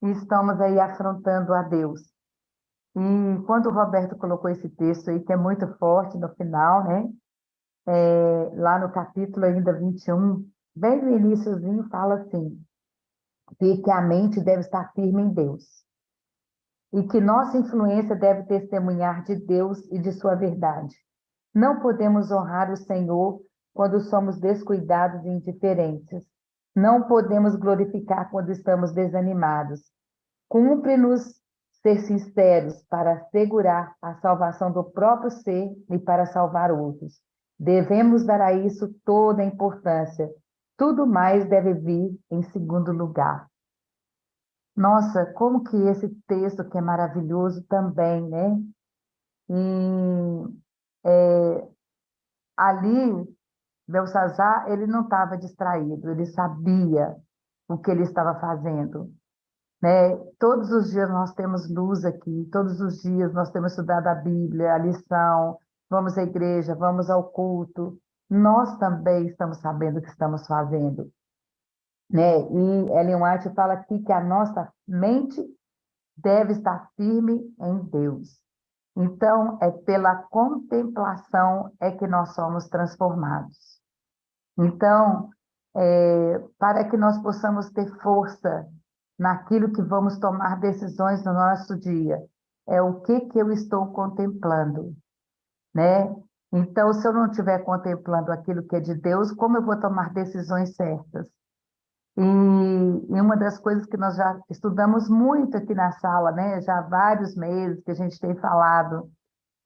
e estamos aí afrontando a Deus. E quando o Roberto colocou esse texto aí, que é muito forte no final, né? Lá no capítulo ainda 21, bem no iniciozinho, fala assim, que a mente deve estar firme em Deus e que nossa influência deve testemunhar de Deus e de sua verdade. Não podemos honrar o Senhor quando somos descuidados e indiferentes. Não podemos glorificar quando estamos desanimados. Cumpre-nos ser sinceros para assegurar a salvação do próprio ser e para salvar outros. Devemos dar a isso toda a importância. Tudo mais deve vir em segundo lugar. Nossa, como que esse texto que é maravilhoso também, né? E ali, Belsazar, ele não estava distraído, ele sabia o que ele estava fazendo, né? Todos os dias nós temos luz aqui, todos os dias nós temos estudado a Bíblia, a lição, vamos à igreja, vamos ao culto. Nós também estamos sabendo o que estamos fazendo, né? E Ellen White fala aqui que a nossa mente deve estar firme em Deus. Então, é pela contemplação que nós somos transformados. Então, para que nós possamos ter força naquilo que vamos tomar decisões no nosso dia, é o que eu estou contemplando, né? Então, se eu não estiver contemplando aquilo que é de Deus, como eu vou tomar decisões certas? E uma das coisas que nós já estudamos muito aqui na sala, né? Já há vários meses que a gente tem falado,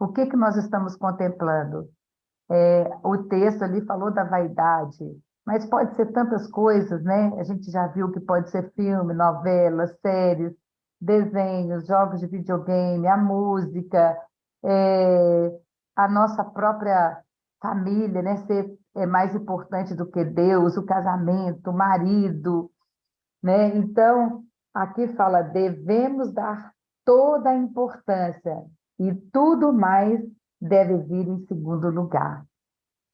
o que nós estamos contemplando? O texto ali falou da vaidade, mas pode ser tantas coisas, né? A gente já viu que pode ser filme, novelas, séries, desenhos, jogos de videogame, a música, a nossa própria família, né? Ser mais importante do que Deus, o casamento, o marido, né? Então, aqui fala, devemos dar toda a importância e tudo mais deve vir em segundo lugar.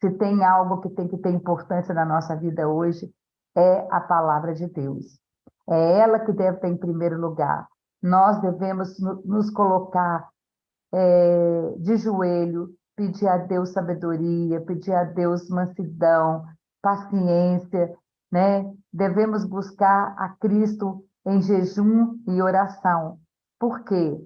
Se tem algo que tem que ter importância na nossa vida hoje, é a palavra de Deus. É ela que deve ter em primeiro lugar. Nós devemos nos colocar de joelho, pedir a Deus sabedoria, pedir a Deus mansidão, paciência, né? Devemos buscar a Cristo em jejum e oração. Por quê?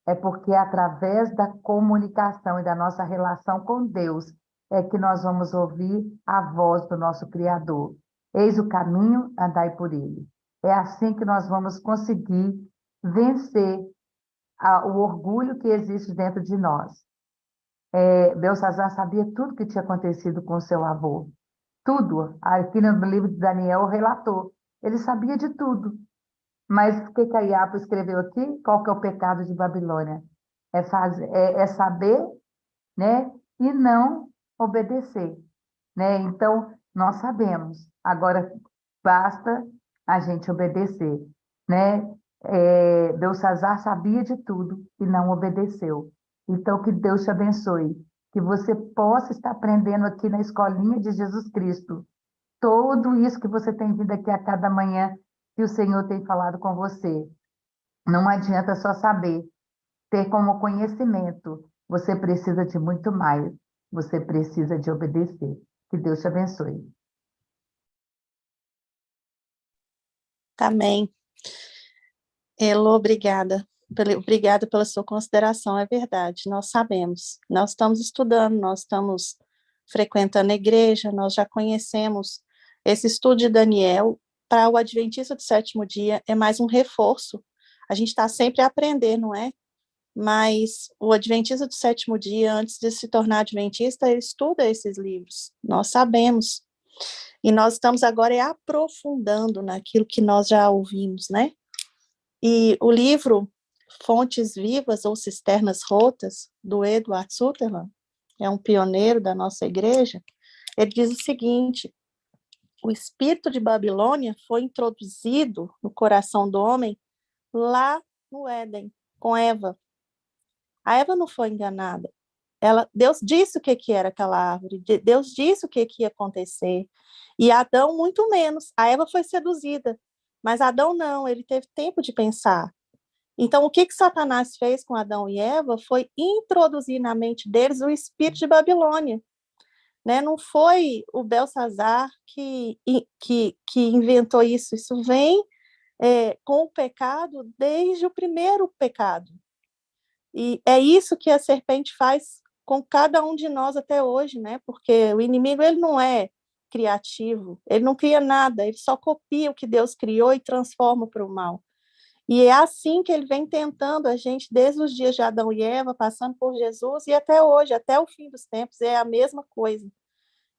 É porque através da comunicação e da nossa relação com Deus é que nós vamos ouvir a voz do nosso Criador. Eis o caminho, andai por ele. É assim que nós vamos conseguir vencer o orgulho que existe dentro de nós. Belsazar sabia tudo que tinha acontecido com seu avô. Tudo. Aqui no livro de Daniel relatou. Ele sabia de tudo. Mas o que a Iapo escreveu aqui? Qual que é o pecado de Babilônia? É saber, né, e não obedecer, né? Então, nós sabemos. Agora, basta a gente obedecer, né? Belsazar sabia de tudo e não obedeceu. Então, que Deus te abençoe. Que você possa estar aprendendo aqui na escolinha de Jesus Cristo. Tudo isso que você tem vindo aqui a cada manhã, que o Senhor tem falado com você. Não adianta só saber, ter como conhecimento. Você precisa de muito mais. Você precisa de obedecer. Que Deus te abençoe. Amém. Elô, obrigada. Obrigada pela sua consideração, é verdade, nós sabemos. Nós estamos estudando, nós estamos frequentando a igreja, nós já conhecemos esse estudo de Daniel. Para o Adventista do Sétimo Dia é mais um reforço. A gente está sempre a aprender, não é? Mas o Adventista do Sétimo Dia, antes de se tornar Adventista, ele estuda esses livros. Nós sabemos. E nós estamos agora aprofundando naquilo que nós já ouvimos, né? E o livro Fontes Vivas ou Cisternas Rotas, do Edward Sutherland, é um pioneiro da nossa igreja, ele diz o seguinte: o espírito de Babilônia foi introduzido no coração do homem lá no Éden, com Eva. A Eva não foi enganada. Deus disse o que era aquela árvore, Deus disse o que ia acontecer. E Adão, muito menos. A Eva foi seduzida, mas Adão não, ele teve tempo de pensar. Então, o que Satanás fez com Adão e Eva foi introduzir na mente deles o espírito de Babilônia. Né? Não foi o Belsazar que inventou isso. Isso vem com o pecado desde o primeiro pecado. E é isso que a serpente faz com cada um de nós até hoje, né? Porque o inimigo, ele não é criativo, ele não cria nada, ele só copia o que Deus criou e transforma para o mal. E é assim que ele vem tentando a gente desde os dias de Adão e Eva, passando por Jesus e até hoje, até o fim dos tempos, é a mesma coisa.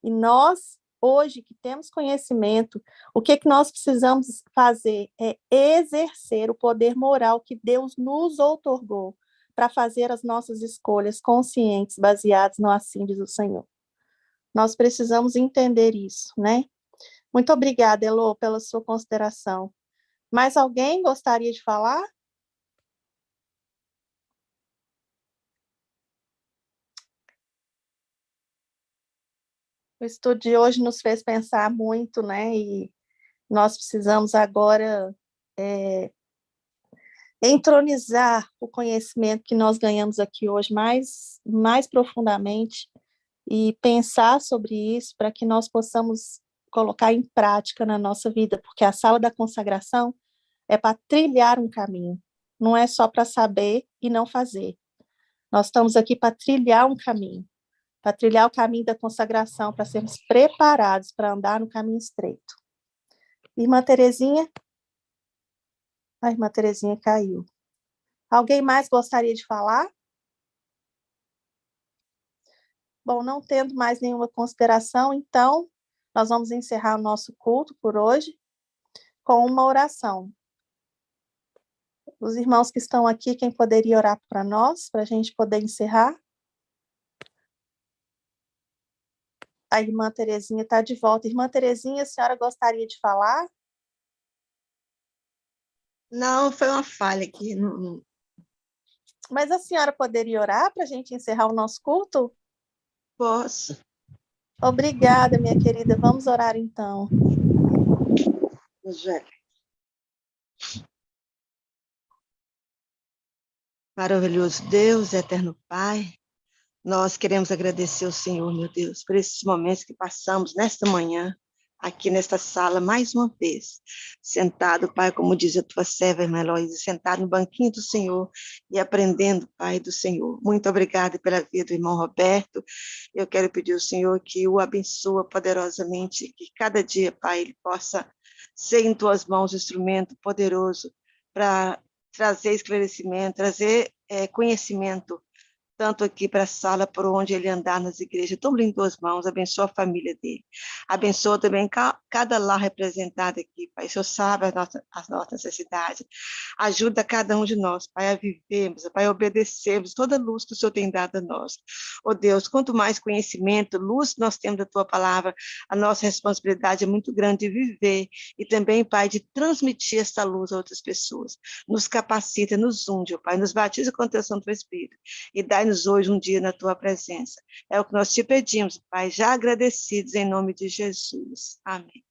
E nós, hoje, que temos conhecimento, o que nós precisamos fazer é exercer o poder moral que Deus nos outorgou para fazer as nossas escolhas conscientes, baseadas no assim diz o Senhor. Nós precisamos entender isso, né? Muito obrigada, Elô, pela sua consideração. Mais alguém gostaria de falar? O estudo de hoje nos fez pensar muito, né? E nós precisamos agora entronizar o conhecimento que nós ganhamos aqui hoje mais profundamente e pensar sobre isso para que nós possamos colocar em prática na nossa vida, porque a sala da consagração é para trilhar um caminho, não é só para saber e não fazer. Nós estamos aqui para trilhar um caminho, para trilhar o caminho da consagração, para sermos preparados para andar no caminho estreito. Irmã Terezinha? A irmã Terezinha caiu. Alguém mais gostaria de falar? Bom, não tendo mais nenhuma consideração, então, nós vamos encerrar o nosso culto por hoje com uma oração. Os irmãos que estão aqui, quem poderia orar para nós, para a gente poder encerrar? A irmã Terezinha está de volta. Irmã Terezinha, a senhora gostaria de falar? Não, foi uma falha aqui. Mas a senhora poderia orar para a gente encerrar o nosso culto? Posso. Obrigada, minha querida. Vamos orar então. Maravilhoso Deus, eterno Pai, nós queremos agradecer ao Senhor, meu Deus, por esses momentos que passamos nesta manhã, aqui nesta sala, mais uma vez, sentado, Pai, como diz a tua serva, irmã Heloísa, sentado no banquinho do Senhor e aprendendo, Pai, do Senhor. Muito obrigada pela vida do irmão Roberto. Eu quero pedir ao Senhor que o abençoe poderosamente, que cada dia, Pai, ele possa ser em tuas mãos um instrumento poderoso para trazer esclarecimento, trazer conhecimento, tanto aqui para a sala, por onde ele andar nas igrejas. Toma em tuas mãos, abençoa a família dele. Abençoa também cada lar representado aqui, Pai. O Senhor sabe as nossas necessidades. Ajuda cada um de nós, Pai, a vivermos, Pai, a obedecermos toda a luz que o Senhor tem dado a nós. Oh Deus, quanto mais conhecimento, luz nós temos da tua palavra, a nossa responsabilidade é muito grande de viver e também, Pai, de transmitir essa luz a outras pessoas. Nos capacita, nos unge, Pai, nos batiza com a teu Santo Espírito e dai-nos hoje um dia na tua presença. É o que nós te pedimos, Pai, já agradecidos em nome de Jesus. Amém.